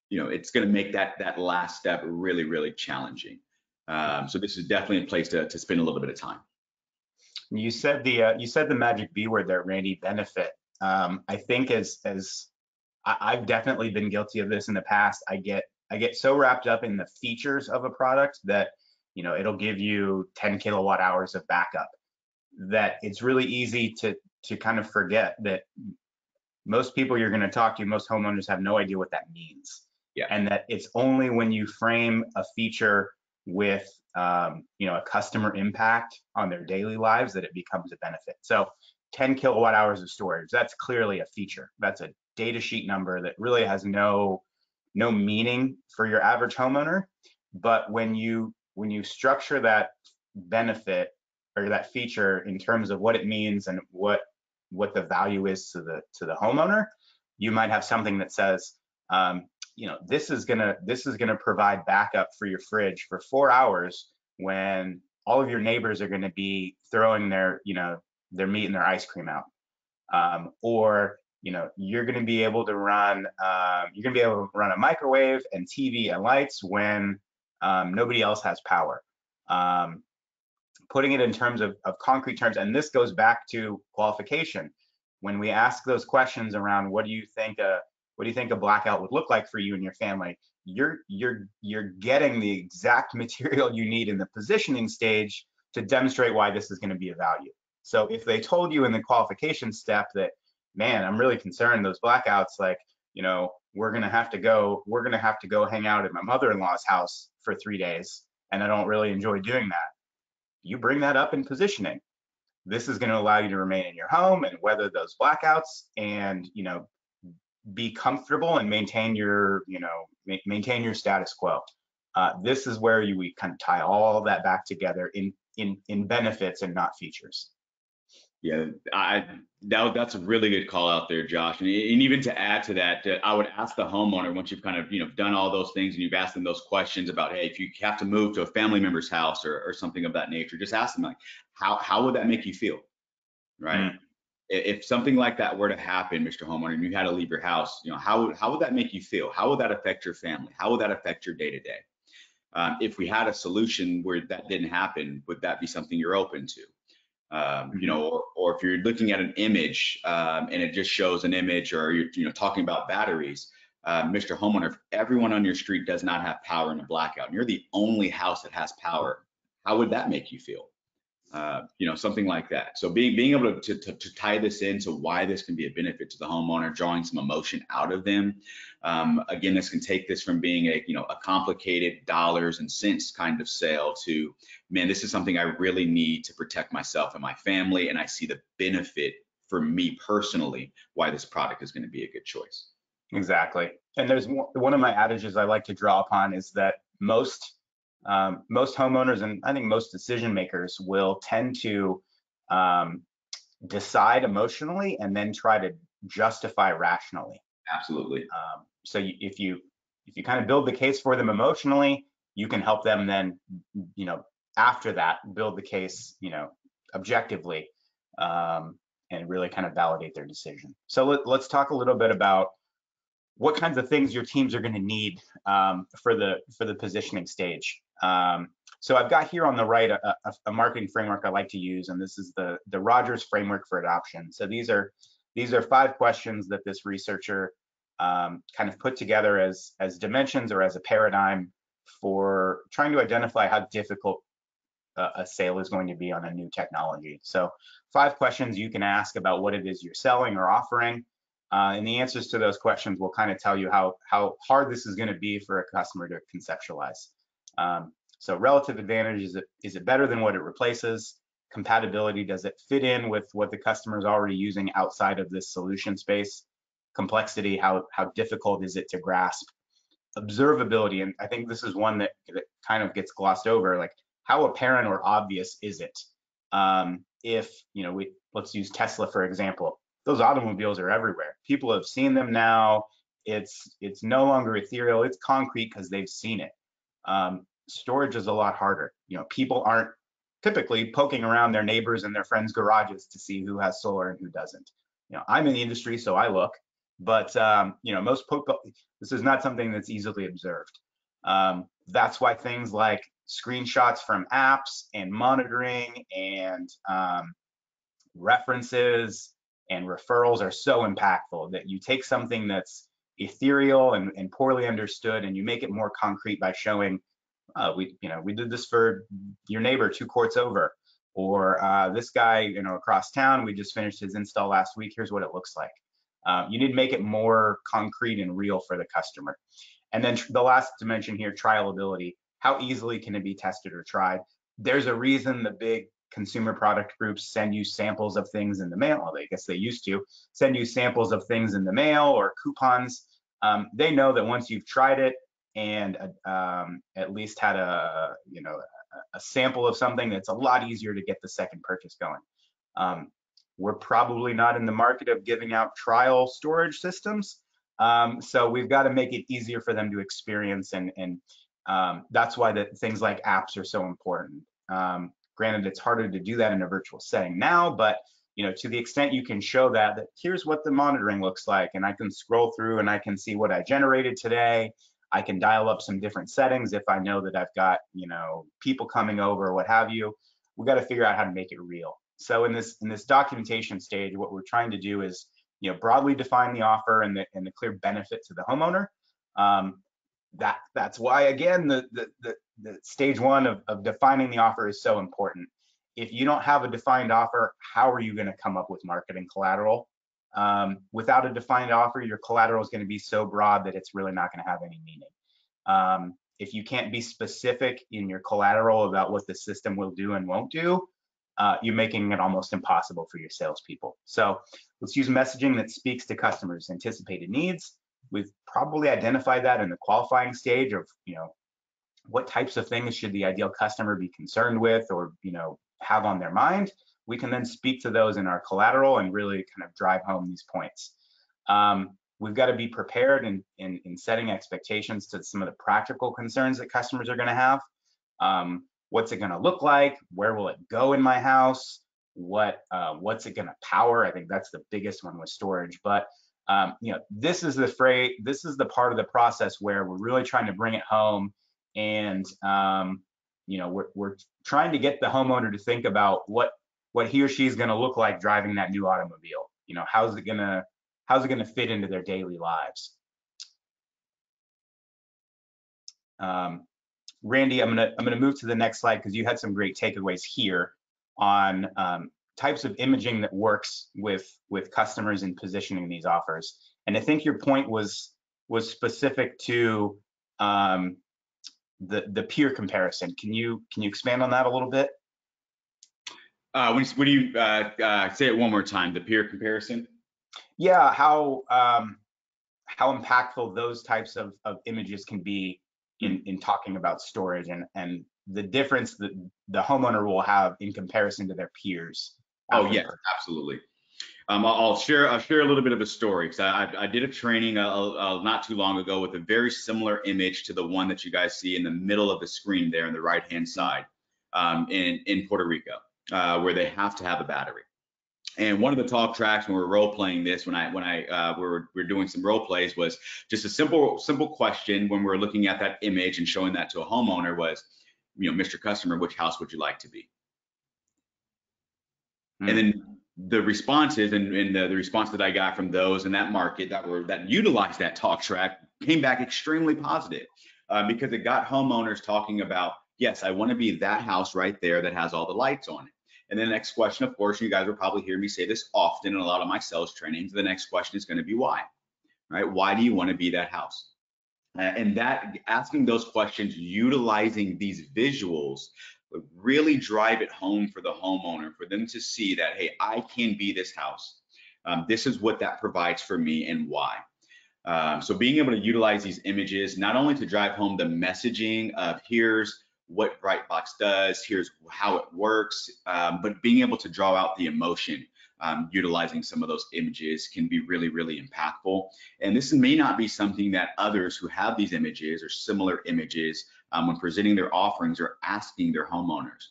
it's going to make that last step really, really challenging. So this is definitely a place to spend a little bit of time. You said the magic B word there, Randy, benefit. I think as I've definitely been guilty of this in the past. I get so wrapped up in the features of a product that, it'll give you 10 kilowatt hours of backup, that it's really easy to kind of forget that most people you're going to talk to, most homeowners have no idea what that means. Yeah. And that it's only when you frame a feature with a customer impact on their daily lives that it becomes a benefit. So 10 kilowatt hours of storage, that's clearly a feature. That's a data sheet number that really has no meaning for your average homeowner. But when you structure that benefit or that feature in terms of what it means and what the value is to the homeowner, you might have something that says, this is gonna provide backup for your fridge for 4 hours when all of your neighbors are gonna be throwing their meat and their ice cream out, or you're gonna be able to run a microwave and TV and lights when nobody else has power. Putting it in terms of concrete terms, and this goes back to qualification. When we ask those questions around what do you think a blackout would look like for you and your family, you're getting the exact material you need in the positioning stage to demonstrate why this is going to be a value. So if they told you in the qualification step that, man, I'm really concerned those blackouts, like, we're gonna have to go hang out at my mother-in-law's house for 3 days, and I don't really enjoy doing that. You bring that up in positioning. This is going to allow you to remain in your home and weather those blackouts, and be comfortable and maintain your status quo. This is where we kind of tie all that back together in benefits and not features. Yeah, that's a really good call out there, Josh. And even to add to that, I would ask the homeowner, once you've kind of done all those things and you've asked them those questions about, hey, if you have to move to a family member's house or something of that nature, just ask them, like, how would that make you feel, right? Mm-hmm. If something like that were to happen, Mr. Homeowner, and you had to leave your house, how would that make you feel? How would that affect your family? How would that affect your day-to-day? If we had a solution where that didn't happen, would that be something you're open to? Or if you're looking at an image and it just shows an image, or you're talking about batteries, Mr. Homeowner, if everyone on your street does not have power in a blackout and you're the only house that has power, how would that make you feel? Something like that. So being able to tie this into why this can be a benefit to the homeowner, drawing some emotion out of them. Again, this can take this from being a complicated dollars and cents kind of sale to, man, this is something I really need to protect myself and my family, and I see the benefit for me personally why this product is going to be a good choice. Exactly. And there's one of my adages I like to draw upon is that most homeowners, and I think most decision makers, will tend to decide emotionally and then try to justify rationally. Absolutely. So if you kind of build the case for them emotionally, you can help them then, after that, build the case, objectively, and really kind of validate their decision. So let's talk a little bit about what kinds of things your teams are going to need for the positioning stage. So I've got here on the right a marketing framework I like to use, and this is the Rogers framework for adoption. So these are 5 questions that this researcher kind of put together as dimensions or as a paradigm for trying to identify how difficult a sale is going to be on a new technology. So 5 questions you can ask about what it is you're selling or offering. And the answers to those questions will kind of tell you how hard this is going to be for a customer to conceptualize. So relative advantage, is it better than what it replaces? Compatibility, does it fit in with what the customer is already using outside of this solution space? Complexity, how difficult is it to grasp? Observability, and I think this is one that kind of gets glossed over, like how apparent or obvious is it? if, let's use Tesla for example. Those automobiles are everywhere. People have seen them now. It's no longer ethereal. It's concrete because they've seen it. Storage is a lot harder. People aren't typically poking around their neighbors and their friends' garages to see who has solar and who doesn't. I'm in the industry, so I look, but most people, this is not something that's easily observed. That's why things like screenshots from apps and monitoring and references and referrals are so impactful, that you take something that's ethereal and poorly understood and you make it more concrete by showing, we did this for your neighbor 2 courts over, or this guy across town, we just finished his install last week, here's what it looks like. You need to make it more concrete and real for the customer. And then the last dimension here, trialability. How easily can it be tested or tried? There's a reason the big consumer product groups send you samples of things in the mail. Well, I guess they used to send you samples of things in the mail or coupons. They know that once you've tried it and at least had a sample of something, it's a lot easier to get the second purchase going. We're probably not in the market of giving out trial storage systems, so we've got to make it easier for them to experience, and that's why things like apps are so important. Granted, it's harder to do that in a virtual setting now, but to the extent you can show that here's what the monitoring looks like, and I can scroll through and I can see what I generated today. I can dial up some different settings if I know that I've got people coming over or what have you. We got to figure out how to make it real. So in this documentation stage, what we're trying to do is broadly define the offer and the clear benefit to the homeowner. That's why, again, the stage one of defining the offer is so important. If you don't have a defined offer, how are you going to come up with marketing collateral? Without a defined offer, your collateral is going to be so broad that it's really not going to have any meaning. If you can't be specific in your collateral about what the system will do and won't do, you're making it almost impossible for your salespeople. So let's use messaging that speaks to customers' anticipated needs. We've probably identified that in the qualifying stage of, what types of things should the ideal customer be concerned with or, have on their mind. We can then speak to those in our collateral and really kind of drive home these points. We've got to be prepared in setting expectations to some of the practical concerns that customers are going to have. What's it going to look like? Where will it go in my house? What's it going to power? I think that's the biggest one with storage. But this is the part of the process where we're really trying to bring it home, and we're trying to get the homeowner to think about what he or she is going to look like driving that new automobile. How's it going to fit into their daily lives? Randy, I'm gonna move to the next slide because you had some great takeaways here on types of imaging that works with customers in positioning these offers. And I think your point was specific to the peer comparison. Can you expand on that a little bit? When you say it one more time, the peer comparison? Yeah, how impactful those types of images can be in talking about storage and the difference that the homeowner will have in comparison to their peers. Oh yes, absolutely. I'll share a little bit of a story, because I did a training not too long ago with a very similar image to the one that you guys see in the middle of the screen there on the right hand side in Puerto Rico, where they have to have a battery. And one of the talk tracks when we were role playing this, we're doing some role plays, was just a simple question when we're looking at that image and showing that to a homeowner was, Mr. Customer, which house would you like to be? And then the responses and the response that I got from those in that market that utilized that talk track came back extremely positive, because it got homeowners talking about, yes, I want to be that house right there that has all the lights on it. And then the next question, of course, you guys will probably hear me say this often in a lot of my sales trainings. The next question is going to be why, right? Why do you want to be that house? And that asking those questions, utilizing these visuals, would really drive it home for the homeowner, for them to see that, hey, I can be this house. This is what that provides for me and why. So being able to utilize these images, not only to drive home the messaging of here's what Brightbox does, here's how it works, but being able to draw out the emotion utilizing some of those images can be really, really impactful. And this may not be something that others who have these images or similar images when presenting their offerings are asking their homeowners.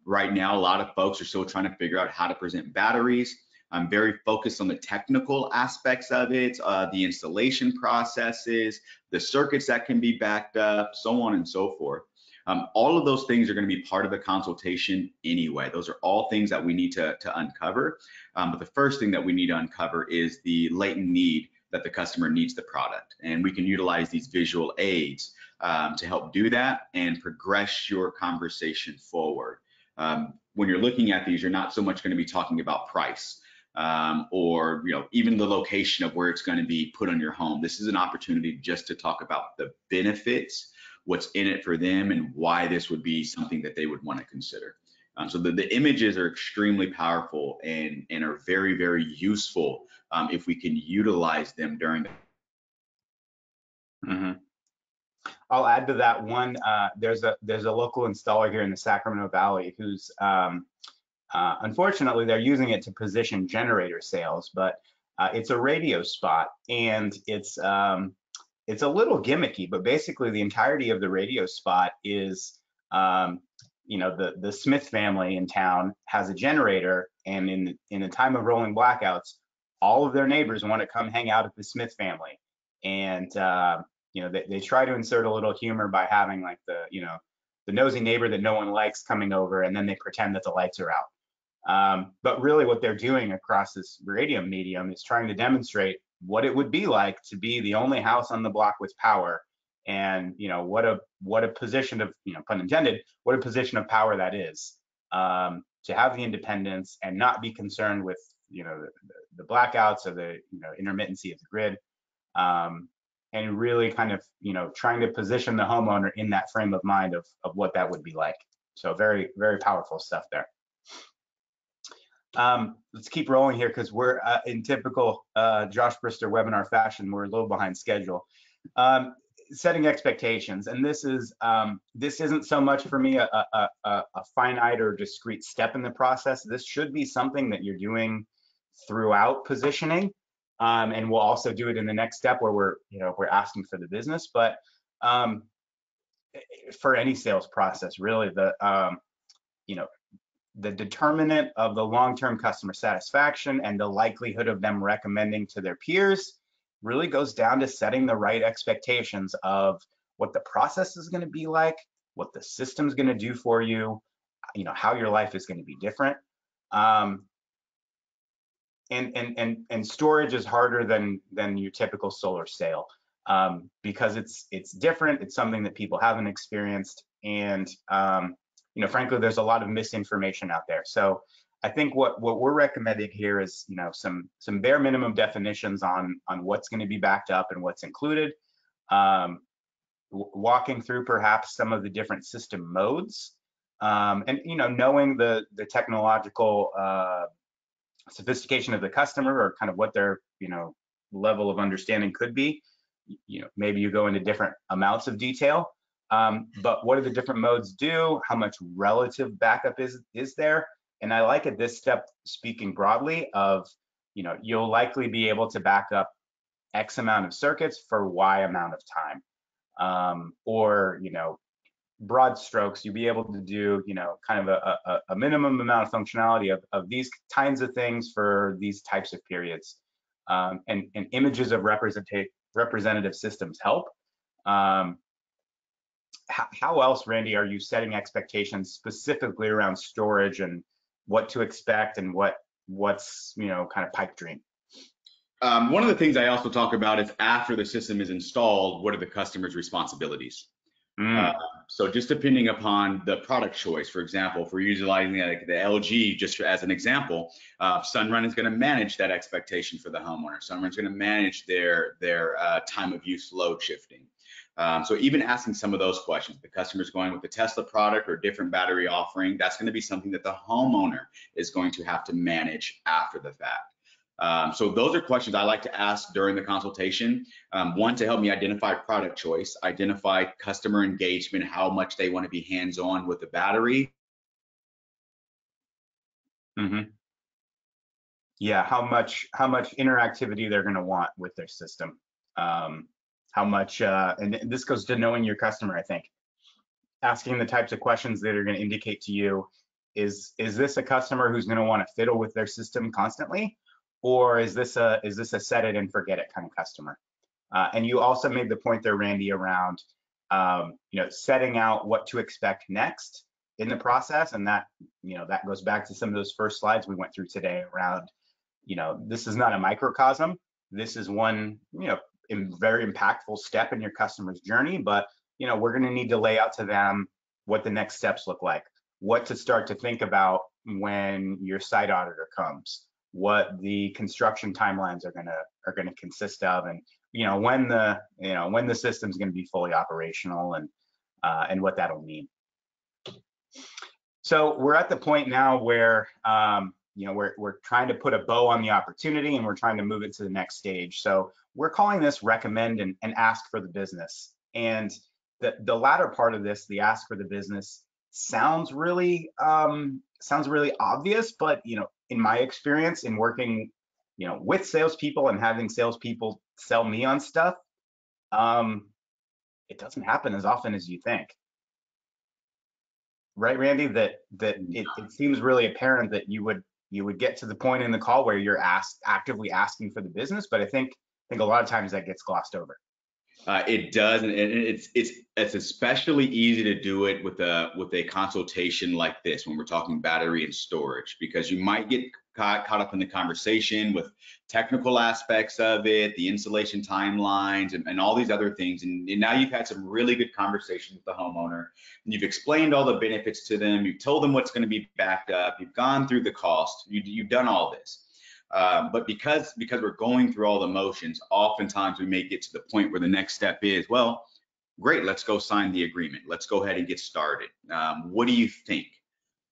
Right now, a lot of folks are still trying to figure out how to present batteries. I'm very focused on the technical aspects of it, the installation processes, the circuits that can be backed up, so on and so forth. All of those things are going to be part of the consultation anyway. Those are all things that we need to uncover. But the first thing that we need to uncover is the latent need that the customer needs the product. And we can utilize these visual aids to help do that and progress your conversation forward. When you're looking at these, you're not so much going to be talking about price or even the location of where it's going to be put on your home. This is an opportunity just to talk about the benefits, what's in it for them, and why this would be something that they would want to consider. So the images are extremely powerful and are very, very useful if we can utilize them during the I'll add to that one. There's a local installer here in the Sacramento Valley who's unfortunately they're using it to position generator sales, but it's a radio spot, and it's a little gimmicky, but basically the entirety of the radio spot is the Smith family in town has a generator, and in the time of rolling blackouts, all of their neighbors want to come hang out at the Smith family, and they try to insert a little humor by having like the nosy neighbor that no one likes coming over, and then they pretend that the lights are out. But really what they're doing across this radio medium is trying to demonstrate what it would be like to be the only house on the block with power, and what a position of, pun intended, what a position of power that is, to have the independence and not be concerned with the blackouts or the intermittency of the grid, and really kind of trying to position the homeowner in that frame of mind of what that would be like. So very, very powerful stuff there. Let's keep rolling here because we're in typical Josh Brister webinar fashion. We're a little behind schedule. Setting expectations, and this isn't so much for me a finite or discrete step in the process. This should be something that you're doing throughout positioning, and we'll also do it in the next step where we're asking for the business. But for any sales process, really, the determinant of the long-term customer satisfaction and the likelihood of them recommending to their peers really goes down to setting the right expectations of what the process is going to be like, what the system's going to do for you, how your life is going to be different. And storage is harder than your typical solar sale because it's different. It's something that people haven't experienced, and frankly, there's a lot of misinformation out there. So I think what we're recommending here is some bare minimum definitions on what's going to be backed up and what's included, walking through perhaps some of the different system modes, and knowing the technological sophistication of the customer, or kind of what their level of understanding could be. Maybe you go into different amounts of detail, but what do the different modes do? How much relative backup is there? And I like at this step, speaking broadly of, you'll likely be able to back up X amount of circuits for Y amount of time, or broad strokes, you'll be able to do kind of a minimum amount of functionality of these kinds of things for these types of periods, and images of representative systems help. How else, Randy, are you setting expectations specifically around storage and what to expect and what's kind of pipe dream? One of the things I also talk about is after the system is installed, what are the customer's responsibilities? So just depending upon the product choice, for example, if we're utilizing the LG just as an example, Sunrun is going to manage that expectation for the homeowner. Sunrun is going to manage their time of use load shifting. So even asking some of those questions, the customer's going with the Tesla product or different battery offering, that's going to be something that the homeowner is going to have to manage after the fact. So those are questions I like to ask during the consultation. One, to help me identify product choice, identify customer engagement, how much they want to be hands-on with the battery. Yeah, how much interactivity they're going to want with their system. How much, and this goes to knowing your customer, I think. Asking the types of questions that are going to indicate to you, is this a customer who's going to want to fiddle with their system constantly, or is this a set it and forget it kind of customer? And you also made the point there, Randy, around setting out what to expect next in the process, and that that goes back to some of those first slides we went through today around this is not a microcosm. This is one very impactful step in your customer's journey, but we're going to need to lay out to them what the next steps look like, what to start to think about when your site auditor comes, what the construction timelines are going to consist of, and when the system's going to be fully operational, and what that'll mean. So we're at the point now where we're trying to put a bow on the opportunity, and we're trying to move it to the next stage. So we're calling this recommend and ask for the business. And the latter part of this, the ask for the business, sounds really obvious, but in my experience in working with salespeople and having salespeople sell me on stuff, it doesn't happen as often as you think. Right, Randy? That it seems really apparent that you would get to the point in the call where you're actively asking for the business, but I think a lot of times that gets glossed over. It does, and it's especially easy to do it with a consultation like this when we're talking battery and storage, because you might get caught up in the conversation with technical aspects of it, the installation timelines, and all these other things. And now you've had some really good conversations with the homeowner, and you've explained all the benefits to them. You've told them what's going to be backed up. You've gone through the cost. You've done all this. But because we're going through all the motions, oftentimes we may get to the point where the next step is, well, great, let's go sign the agreement. Let's go ahead and get started. What do you think?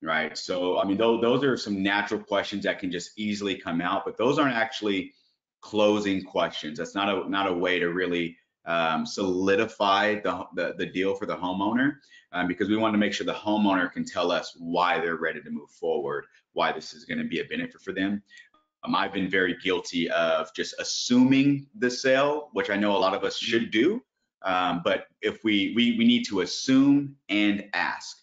Right. So, I mean, those are some natural questions that can just easily come out, but those aren't actually closing questions. That's not a way to really solidify the deal for the homeowner, because we want to make sure the homeowner can tell us why they're ready to move forward, why this is going to be a benefit for them. I've been very guilty of just assuming the sale, which I know a lot of us should do, but if we need to assume and ask,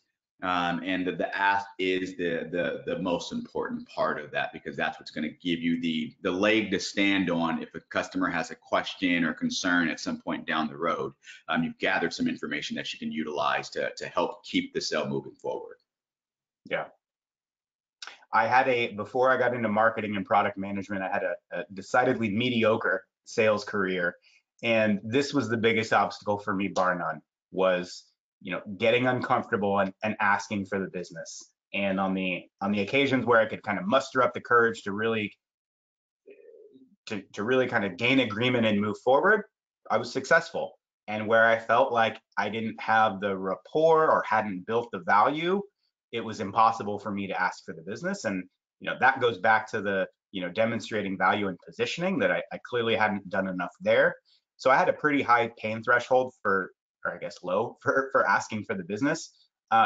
and the ask is the most important part of that, because that's what's going to give you the leg to stand on if a customer has a question or concern at some point down the road. You've gathered some information that you can utilize to help keep the sale moving forward. Yeah. Before I got into marketing and product management, I had a decidedly mediocre sales career. And this was the biggest obstacle for me, bar none, was, getting uncomfortable and asking for the business. And on the occasions where I could kind of muster up the courage to really kind of gain agreement and move forward, I was successful. And where I felt like I didn't have the rapport or hadn't built the value, it was impossible for me to ask for the business. And that goes back to the demonstrating value and positioning that I clearly hadn't done enough there. So I had a pretty high pain threshold or I guess low for asking for the business.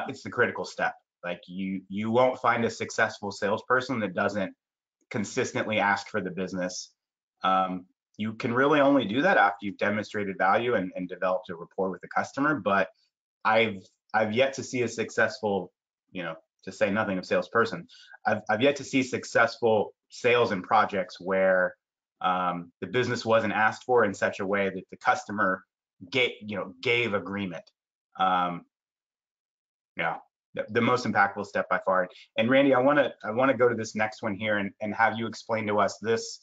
It's the critical step. Like you won't find a successful salesperson that doesn't consistently ask for the business. You can really only do that after you've demonstrated value and developed a rapport with the customer. But I've yet to see a successful, to say nothing of salesperson, I've yet to see successful sales and projects where the business wasn't asked for in such a way that the customer gave agreement. The most impactful step by far. And Randy, I want to go to this next one here and have you explain to us this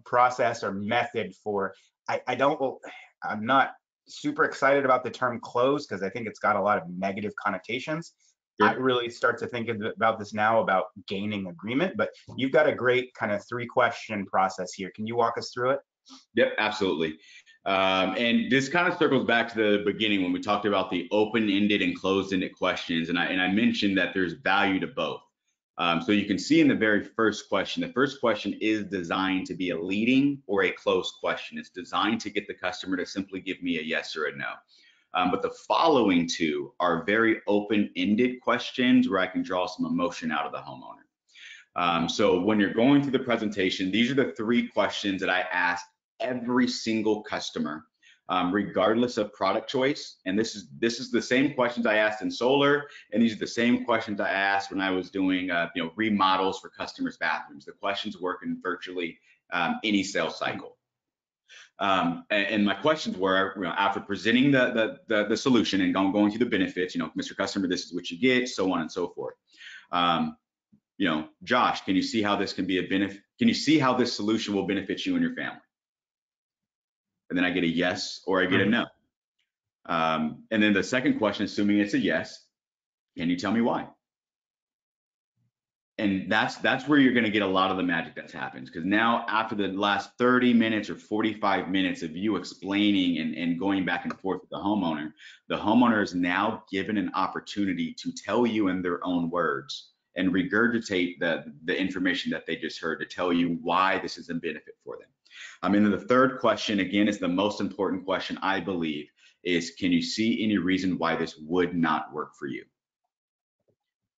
process or method for. I'm not super excited about the term close because I think it's got a lot of negative connotations. Sure. I really start to think about this now about gaining agreement, but you've got a great kind of 3-question process here. Can you walk us through it? Yep, absolutely. And this kind of circles back to the beginning when we talked about the open-ended and closed-ended questions. And I mentioned that there's value to both. So you can see in the very first question, the first question is designed to be a leading or a closed question. It's designed to get the customer to simply give me a yes or a no. But the following two are very open-ended questions where I can draw some emotion out of the homeowner. So when you're going through the presentation, these are the three questions that I ask every single customer, regardless of product choice. And this is the same questions I asked in solar, and these are the same questions I asked when I was doing remodels for customers' bathrooms. The questions work in virtually any sales cycle. And my questions were, after presenting the solution and going through the benefits, Mr. Customer, this is what you get, so on and so forth. Josh, can you see how this can be a benefit? Can you see how this solution will benefit you and your family? And then I get a yes or I get a no. And then the second question, assuming it's a yes, can you tell me why? And that's where you're going to get a lot of the magic that happens, because now after the last 30 minutes or 45 minutes of you explaining and going back and forth with the homeowner is now given an opportunity to tell you in their own words and regurgitate the information that they just heard to tell you why this is a benefit for them. And then the third question, again, is the most important question, I believe, is can you see any reason why this would not work for you?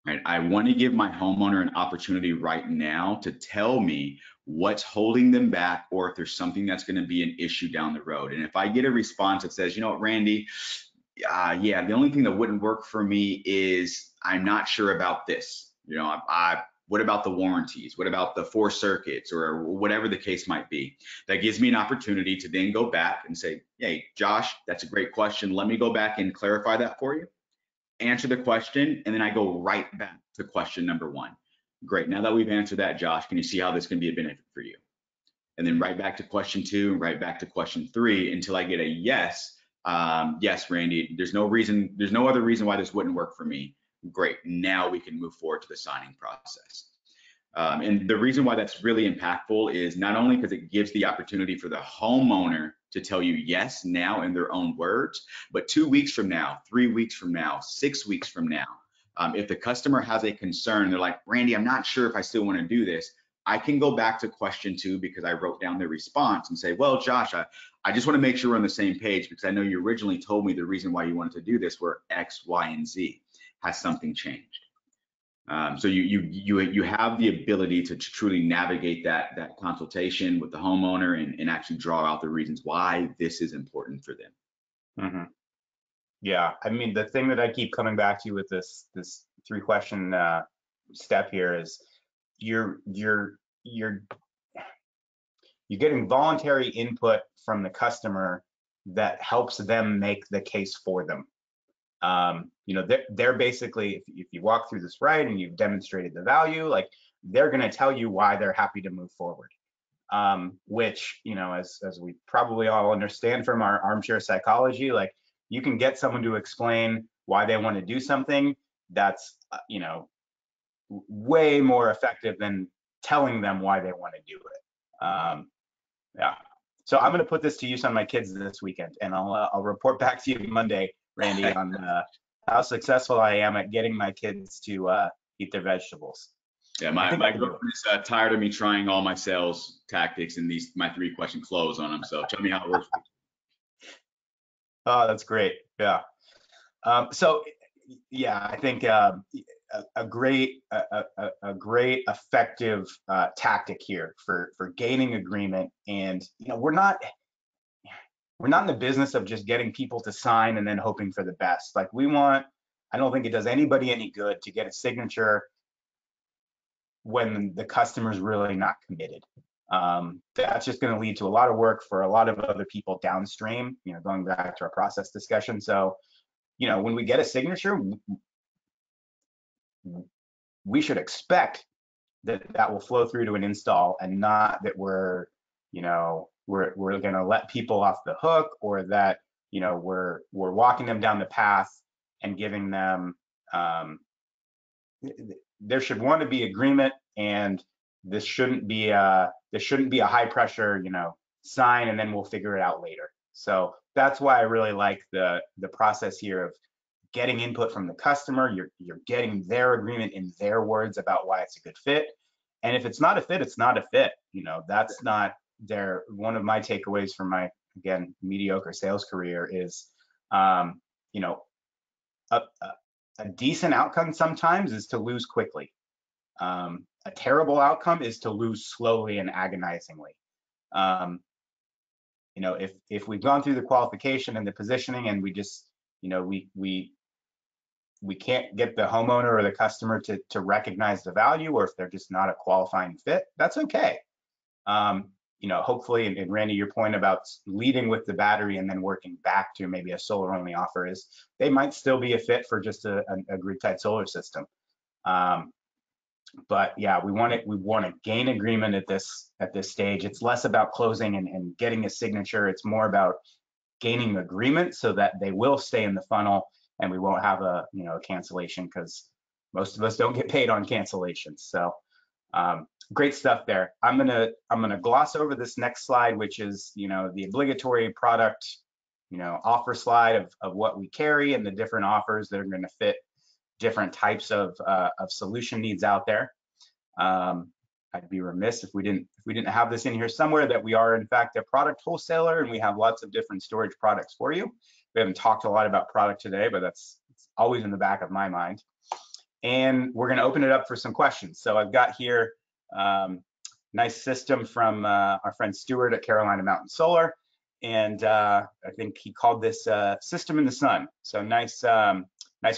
Right? I want to give my homeowner an opportunity right now to tell me what's holding them back, or if there's something that's going to be an issue down the road. And if I get a response that says, Randy, yeah, the only thing that wouldn't work for me is I'm not sure about this. What about the warranties? What about the 4 circuits, or whatever the case might be? That gives me an opportunity to then go back and say, hey, Josh, that's a great question. Let me go back and clarify that for you. Answer the question, and then I go right back to question number 1. Great, now that we've answered that, Josh, can you see how this can be a benefit for you? And then right back to question 2, and right back to question 3 until I get a yes. Yes, Randy, there's no other reason why this wouldn't work for me. Great, now we can move forward to the signing process. And the reason why that's really impactful is not only because it gives the opportunity for the homeowner to tell you yes now in their own words, but 2 weeks from now, 3 weeks from now, 6 weeks from now, if the customer has a concern, they're like, Randy, I'm not sure if I still want to do this, I can go back to question 2 because I wrote down their response and say, well, Josh, I just want to make sure we're on the same page, because I know you originally told me the reason why you wanted to do this were X, Y, and Z. Has something changed? So you have the ability to truly navigate that consultation with the homeowner and actually draw out the reasons why this is important for them. Mm-hmm. Yeah, I mean, the thing that I keep coming back to with this 3-question step here is you're getting voluntary input from the customer that helps them make the case for them. They're basically, if you walk through this right and you've demonstrated the value, like, they're going to tell you why they're happy to move forward. Which, as we probably all understand from our armchair psychology, like, you can get someone to explain why they want to do something that's, way more effective than telling them why they want to do it. Yeah. So I'm going to put this to use on my kids this weekend, and I'll report back to you Monday, Randy, on how successful I am at getting my kids to eat their vegetables. Yeah, my girlfriend is tired of me trying all my sales tactics and my 3-question close on them. So tell me how it works. Oh, that's great. Yeah. So yeah, I think a great effective tactic here for gaining agreement. And we're not in the business of just getting people to sign and then hoping for the best. Like, I don't think it does anybody any good to get a signature when the customer's really not committed. That's just going to lead to a lot of work for a lot of other people downstream, going back to our process discussion. So, when we get a signature, we should expect that will flow through to an install, and not that we're going to let people off the hook, or that, we're walking them down the path and giving them, there should want to be agreement, and this shouldn't be a high pressure, sign and then we'll figure it out later. So that's why I really like the process here of getting input from the customer, you're getting their agreement in their words about why it's a good fit. And if it's not a fit, it's not a fit. You know, that's not their, one of my takeaways from my, again, mediocre sales career is, you know, a decent outcome sometimes is to lose quickly. A terrible outcome is to lose slowly and agonizingly. You know, if we've gone through the qualification and the positioning and we just, you know, we can't get the homeowner or the customer to recognize the value, or if they're just not a qualifying fit, that's okay. You know, hopefully, and Randy, your point about leading with the battery and then working back to maybe a solar only offer is they might still be a fit for just a grid tied solar system. But yeah, we want to gain agreement at this stage. It's less about closing and getting a signature. It's more about gaining agreement so that they will stay in the funnel and we won't have a, you know, a cancellation, because most of us don't get paid on cancellations. So great stuff there. I'm gonna gloss over this next slide, which is, you know, the obligatory product, you know, offer slide of what we carry and the different offers that are going to fit different types of solution needs out there. I'd be remiss if we didn't have this in here somewhere, that we are in fact a product wholesaler and we have lots of different storage products for you. We haven't talked a lot about product today, but it's always in the back of my mind. And we're going to open it up for some questions. So I've got here nice system from our friend Stuart at Carolina Mountain Solar, and I think he called this system in the sun. So nice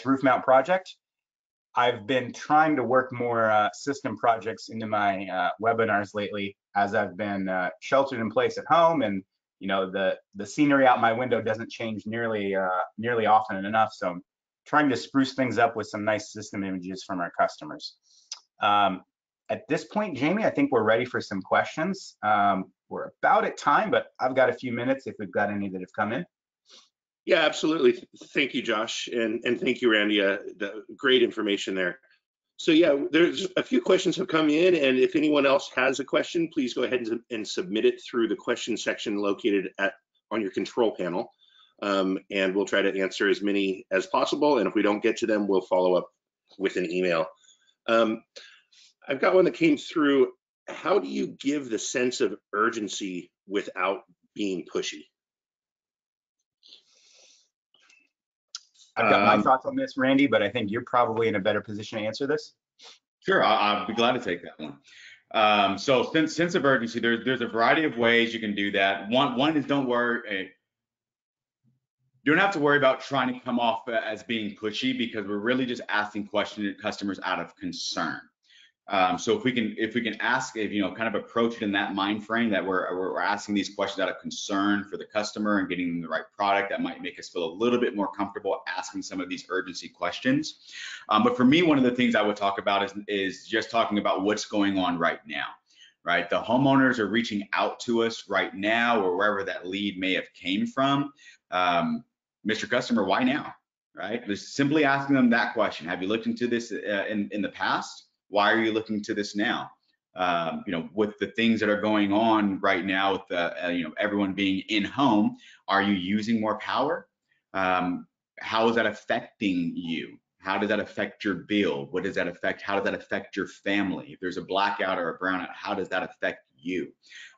roof mount project. I've been trying to work more system projects into my webinars lately, as I've been sheltered in place at home, and you know, the scenery out my window doesn't change nearly often enough. So I'm trying to spruce things up with some nice system images from our customers. At this point, Jamie, I think we're ready for some questions. We're about at time, but I've got a few minutes if we've got any that have come in. Yeah, absolutely. Thank you, Josh, and thank you, Randy. Great information there. So yeah, there's a few questions have come in, and if anyone else has a question, please go ahead and submit it through the question section located on your control panel, and we'll try to answer as many as possible. And if we don't get to them, we'll follow up with an email. I've got one that came through. How do you give the sense of urgency without being pushy? I've got my thoughts on this, Randy, but I think you're probably in a better position to answer this. Sure, I'll be glad to take that one. So sense of urgency, there's a variety of ways you can do that. One is, don't worry. You don't have to worry about trying to come off as being pushy, because we're really just asking questions to customers out of concern. So if we can ask, you know, kind of approach it in that mind frame, that we're asking these questions out of concern for the customer and getting them the right product, that might make us feel a little bit more comfortable asking some of these urgency questions. But for me, one of the things I would talk about is just talking about what's going on right now, right? The homeowners are reaching out to us right now, or wherever that lead may have came from. Mr. Customer, why now, right? Just simply asking them that question. Have you looked into this in the past? Why are you looking to this now? You know, with the things that are going on right now, with you know, everyone being in home, are you using more power? How is that affecting you? How does that affect your bill? What does that affect? How does that affect your family? If there's a blackout or a brownout, how does that affect you?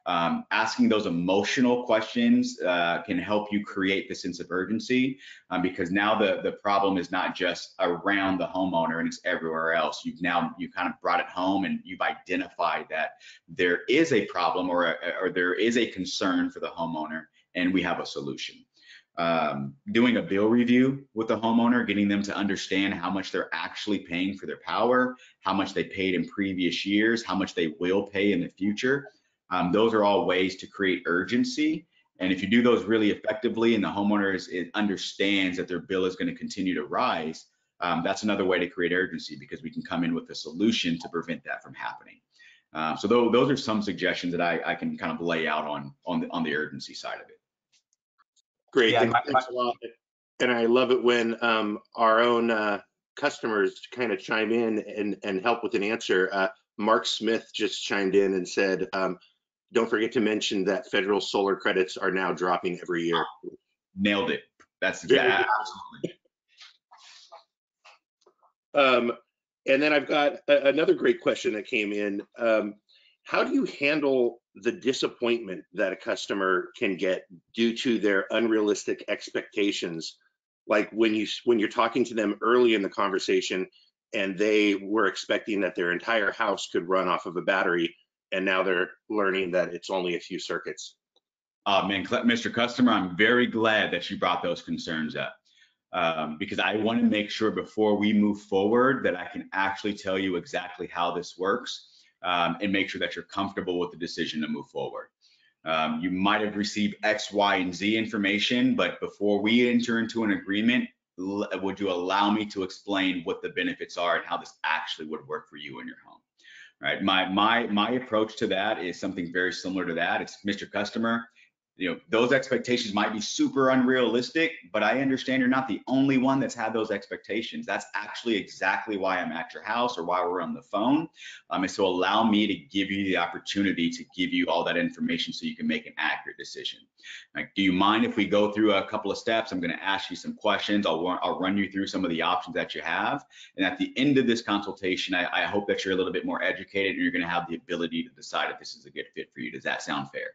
Asking those emotional questions can help you create the sense of urgency, because now the problem is not just around the homeowner and it's everywhere else. You kind of brought it home, and you've identified that there is a problem or there is a concern for the homeowner, and we have a solution. Doing a bill review with the homeowner, getting them to understand how much they're actually paying for their power, how much they paid in previous years, how much they will pay in the future. Those are all ways to create urgency. And if you do those really effectively, and the homeowner understands that their bill is going to continue to rise, that's another way to create urgency, because we can come in with a solution to prevent that from happening. So those are some suggestions that I can kind of lay out on the urgency side of it. Great, yeah, thanks a lot. And I love it when our own customers kind of chime in and help with an answer. Mark Smith just chimed in and said, don't forget to mention that federal solar credits are now dropping every year. Nailed it. That's exactly. And then I've got another great question that came in. How do you handle the disappointment that a customer can get due to their unrealistic expectations? Like when you're talking to them early in the conversation and they were expecting that their entire house could run off of a battery, and now they're learning that it's only a few circuits. Man, Mr. Customer, I'm very glad that you brought those concerns up. Because I want to make sure before we move forward that I can actually tell you exactly how this works, and make sure that you're comfortable with the decision to move forward. You might have received X, Y, and Z information, but before we enter into an agreement, would you allow me to explain what the benefits are and how this actually would work for you in your home? Right. My approach to that is something very similar to that. It's, Mr. Customer, those expectations might be super unrealistic, but I understand you're not the only one that's had those expectations. That's actually exactly why I'm at your house or why we're on the phone. And so allow me to give you the opportunity to give you all that information so you can make an accurate decision. Like, do you mind if we go through a couple of steps? I'm going to ask you some questions. I'll run you through some of the options that you have. And at the end of this consultation, I hope that you're a little bit more educated and you're going to have the ability to decide if this is a good fit for you. Does that sound fair?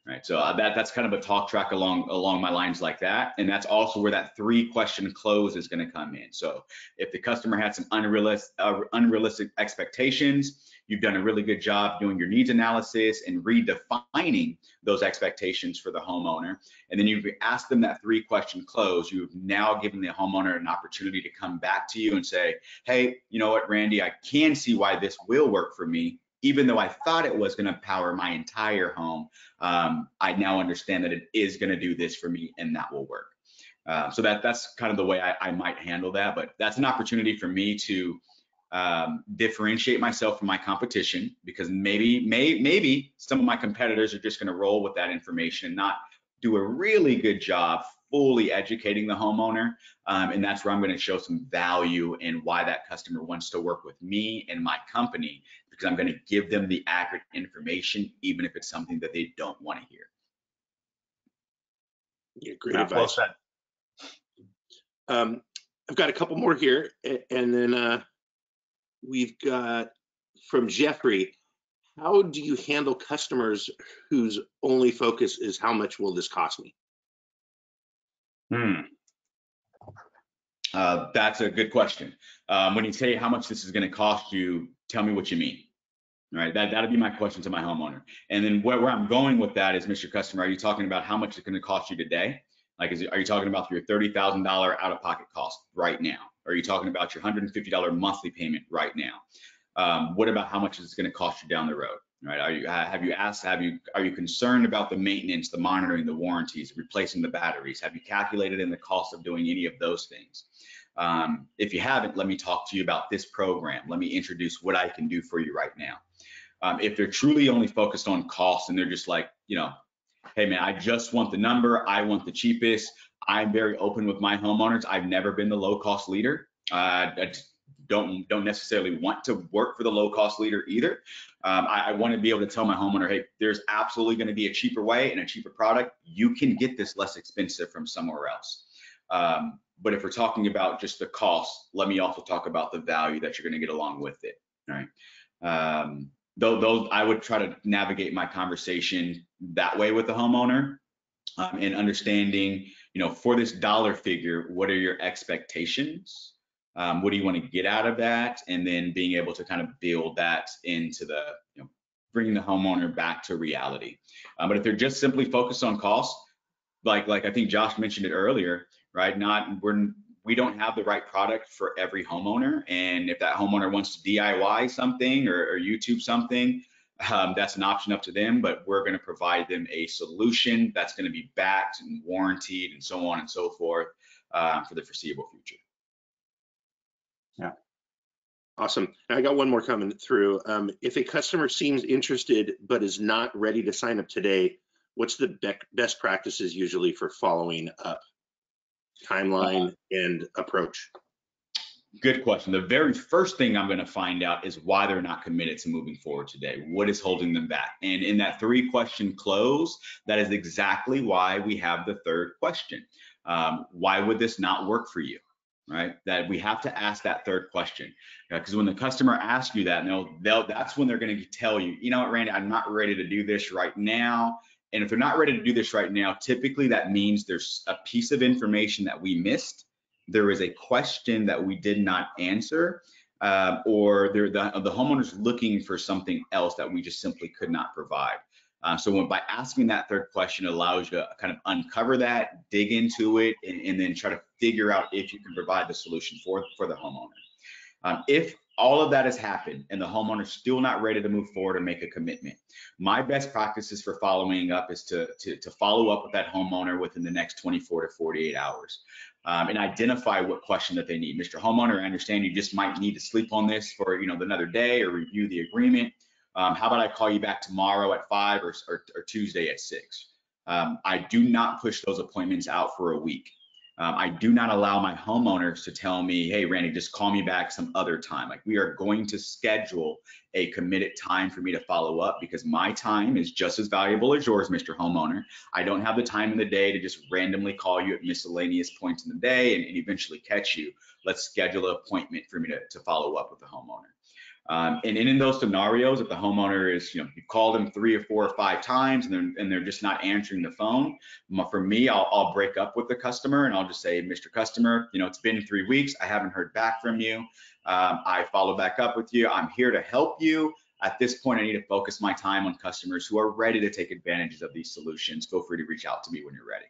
Right, so that's kind of a talk track along my lines like that, and that's also where that 3-question close is going to come in. So if the customer had some unrealistic expectations, you've done a really good job doing your needs analysis and redefining those expectations for the homeowner, and then you've asked them that 3-question close. You've now given the homeowner an opportunity to come back to you and say, hey, you know what, Randy, I can see why this will work for me. Even though I thought it was going to power my entire home, I now understand that it is going to do this for me, and that will work. So that's kind of the way I might handle that. But that's an opportunity for me to differentiate myself from my competition, because maybe some of my competitors are just going to roll with that information and not do a really good job fully educating the homeowner. And that's where I'm going to show some value in why that customer wants to work with me and my company, because I'm going to give them the accurate information, even if it's something that they don't want to hear. Yeah, great advice. Well said. I've got a couple more here, and then we've got from Jeffrey. How do you handle customers whose only focus is how much will this cost me? That's a good question. When you say how much this is going to cost you, tell me what you mean. All right, that'll be my question to my homeowner. And then where I'm going with that is, Mr. Customer, are you talking about how much it's going to cost you today? Like, are you talking about your $30,000 out-of-pocket cost right now? Or are you talking about your $150 monthly payment right now? What about how much is it going to cost you down the road? Right? Are you concerned about the maintenance, the monitoring, the warranties, replacing the batteries? Have you calculated in the cost of doing any of those things? If you haven't, let me talk to you about this program. Let me introduce what I can do for you right now. If they're truly only focused on cost and they're just like, hey man, I just want the number, I want the cheapest. I'm very open with my homeowners. I've never been the low cost leader. I don't necessarily want to work for the low cost leader either. I want to be able to tell my homeowner, hey, there's absolutely going to be a cheaper way and a cheaper product. You can get this less expensive from somewhere else. But if we're talking about just the cost, let me also talk about the value that you're going to get along with it. All right. Those I would try to navigate my conversation that way with the homeowner, and understanding, for this dollar figure, what are your expectations? What do you want to get out of that? And then being able to kind of build that into the, bringing the homeowner back to reality. But if they're just simply focused on cost, like I think Josh mentioned it earlier, right? We don't have the right product for every homeowner. And if that homeowner wants to DIY something or YouTube something, that's an option up to them, but we're going to provide them a solution that's going to be backed and warranted and so on and so forth for the foreseeable future. Yeah. Awesome. I got one more coming through. If a customer seems interested but is not ready to sign up today, what's the best practices usually for following up? Timeline and approach? Good question. The very first thing I'm going to find out is why they're not committed to moving forward today. What is holding them back? And in that 3-question close, that is exactly why we have the 3rd question. Why would this not work for you? right? That we have to ask that third question, because when the customer asks you that, that's when they're going to tell you, you know what, Randy, I'm not ready to do this right now. And if they're not ready to do this right now, typically that means there's a piece of information that we missed. There is a question that we did not answer, or the homeowner's looking for something else that we just simply could not provide. So by asking that third question, it allows you to kind of uncover that, dig into it, and then try to figure out if you can provide the solution for the homeowner. If all of that has happened and the homeowner's still not ready to move forward or make a commitment, my best practices for following up is to follow up with that homeowner within the next 24 to 48 hours. And identify what question that they need. Mr. Homeowner, I understand you just might need to sleep on this for another day or review the agreement. How about I call you back tomorrow at 5 or Tuesday at 6? I do not push those appointments out for a week. I do not allow my homeowners to tell me, hey, Randy, just call me back some other time. Like, we are going to schedule a committed time for me to follow up, because my time is just as valuable as yours, Mr. Homeowner. I don't have the time in the day to just randomly call you at miscellaneous points in the day and eventually catch you. Let's schedule an appointment for me to follow up with the homeowner. And in those scenarios, if the homeowner is, you've called them 3 or 4 or 5 times and they're just not answering the phone, for me, I'll break up with the customer and I'll just say, Mr. Customer, it's been 3 weeks. I haven't heard back from you. I follow back up with you. I'm here to help you. At this point, I need to focus my time on customers who are ready to take advantage of these solutions. Feel free to reach out to me when you're ready.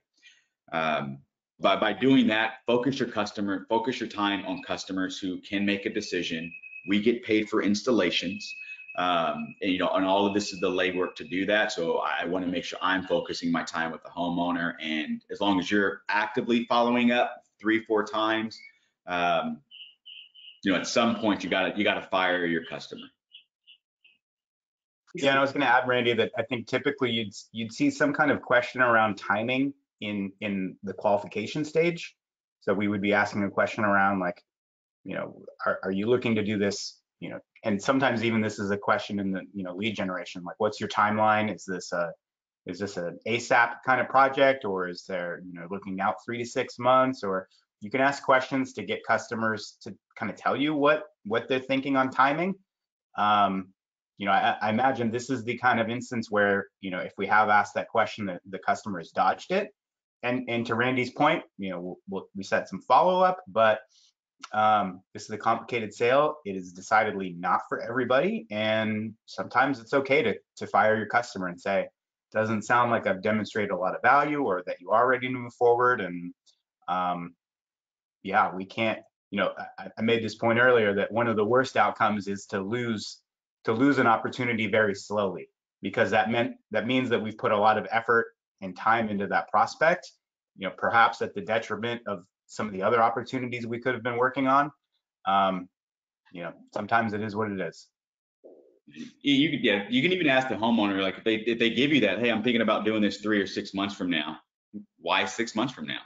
By doing that, focus your time on customers who can make a decision. We get paid for installations, and all of this is the legwork to do that. So I want to make sure I'm focusing my time with the homeowner. And as long as you're actively following up 3-4 times, at some point you got to fire your customer. Yeah, and I was going to add, Randy, that I think typically you'd see some kind of question around timing in the qualification stage. So we would be asking a question around, like, are you looking to do this? And sometimes even this is a question in the lead generation, like, what's your timeline? Is this an ASAP kind of project, or is there looking out 3 to 6 months? Or you can ask questions to get customers to kind of tell you what they're thinking on timing. I imagine this is the kind of instance where if we have asked that question, the customer has dodged it. And to Randy's point, we set some follow up, but this is a complicated sale. It is decidedly not for everybody, and sometimes it's okay to fire your customer and say, doesn't sound like I've demonstrated a lot of value, or that you are ready to move forward. And yeah, we can't. I made this point earlier that one of the worst outcomes is to lose an opportunity very slowly, because that means that we've put a lot of effort and time into that prospect, perhaps at the detriment of some of the other opportunities we could have been working on. Sometimes it is what it is. You can even ask the homeowner, like, if they give you that, hey, I'm thinking about doing this 3 or 6 months from now. Why 6 months from now?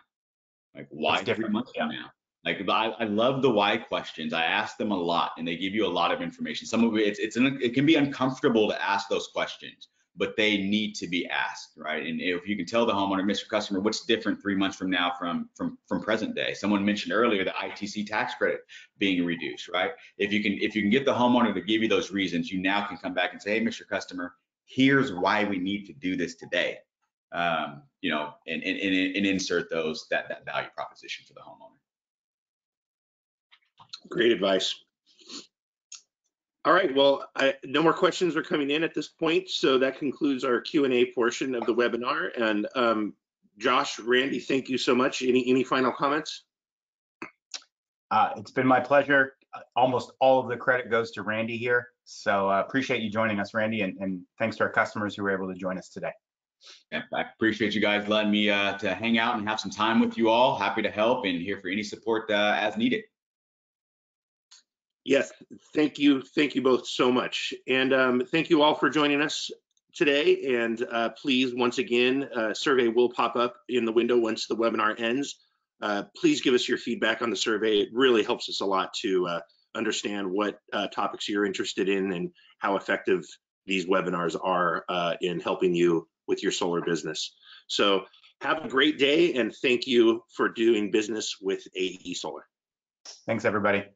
Like, why 3 months from now? Like, I love the why questions. I ask them a lot, and they give you a lot of information. Some of it can be uncomfortable to ask those questions, but they need to be asked, right? And if you can tell the homeowner, Mr. Customer, what's different 3 months from now from present day? Someone mentioned earlier the ITC tax credit being reduced, right? If you can get the homeowner to give you those reasons, you now can come back and say, hey, Mr. Customer, here's why we need to do this today, and insert that value proposition for the homeowner. Great advice. All right, well, no more questions are coming in at this point, so that concludes our Q&A portion of the webinar. And Josh, Randy, thank you so much. Any final comments? It's been my pleasure. Almost all of the credit goes to Randy here, so appreciate you joining us, Randy, and thanks to our customers who were able to join us today. Yeah, I appreciate you guys letting me to hang out and have some time with you all. Happy to help and here for any support as needed. Yes, thank you both so much. And thank you all for joining us today. And please, once again, a survey will pop up in the window once the webinar ends. Please give us your feedback on the survey. It really helps us a lot to understand what topics you're interested in and how effective these webinars are in helping you with your solar business. So have a great day, and thank you for doing business with AE Solar. Thanks, everybody.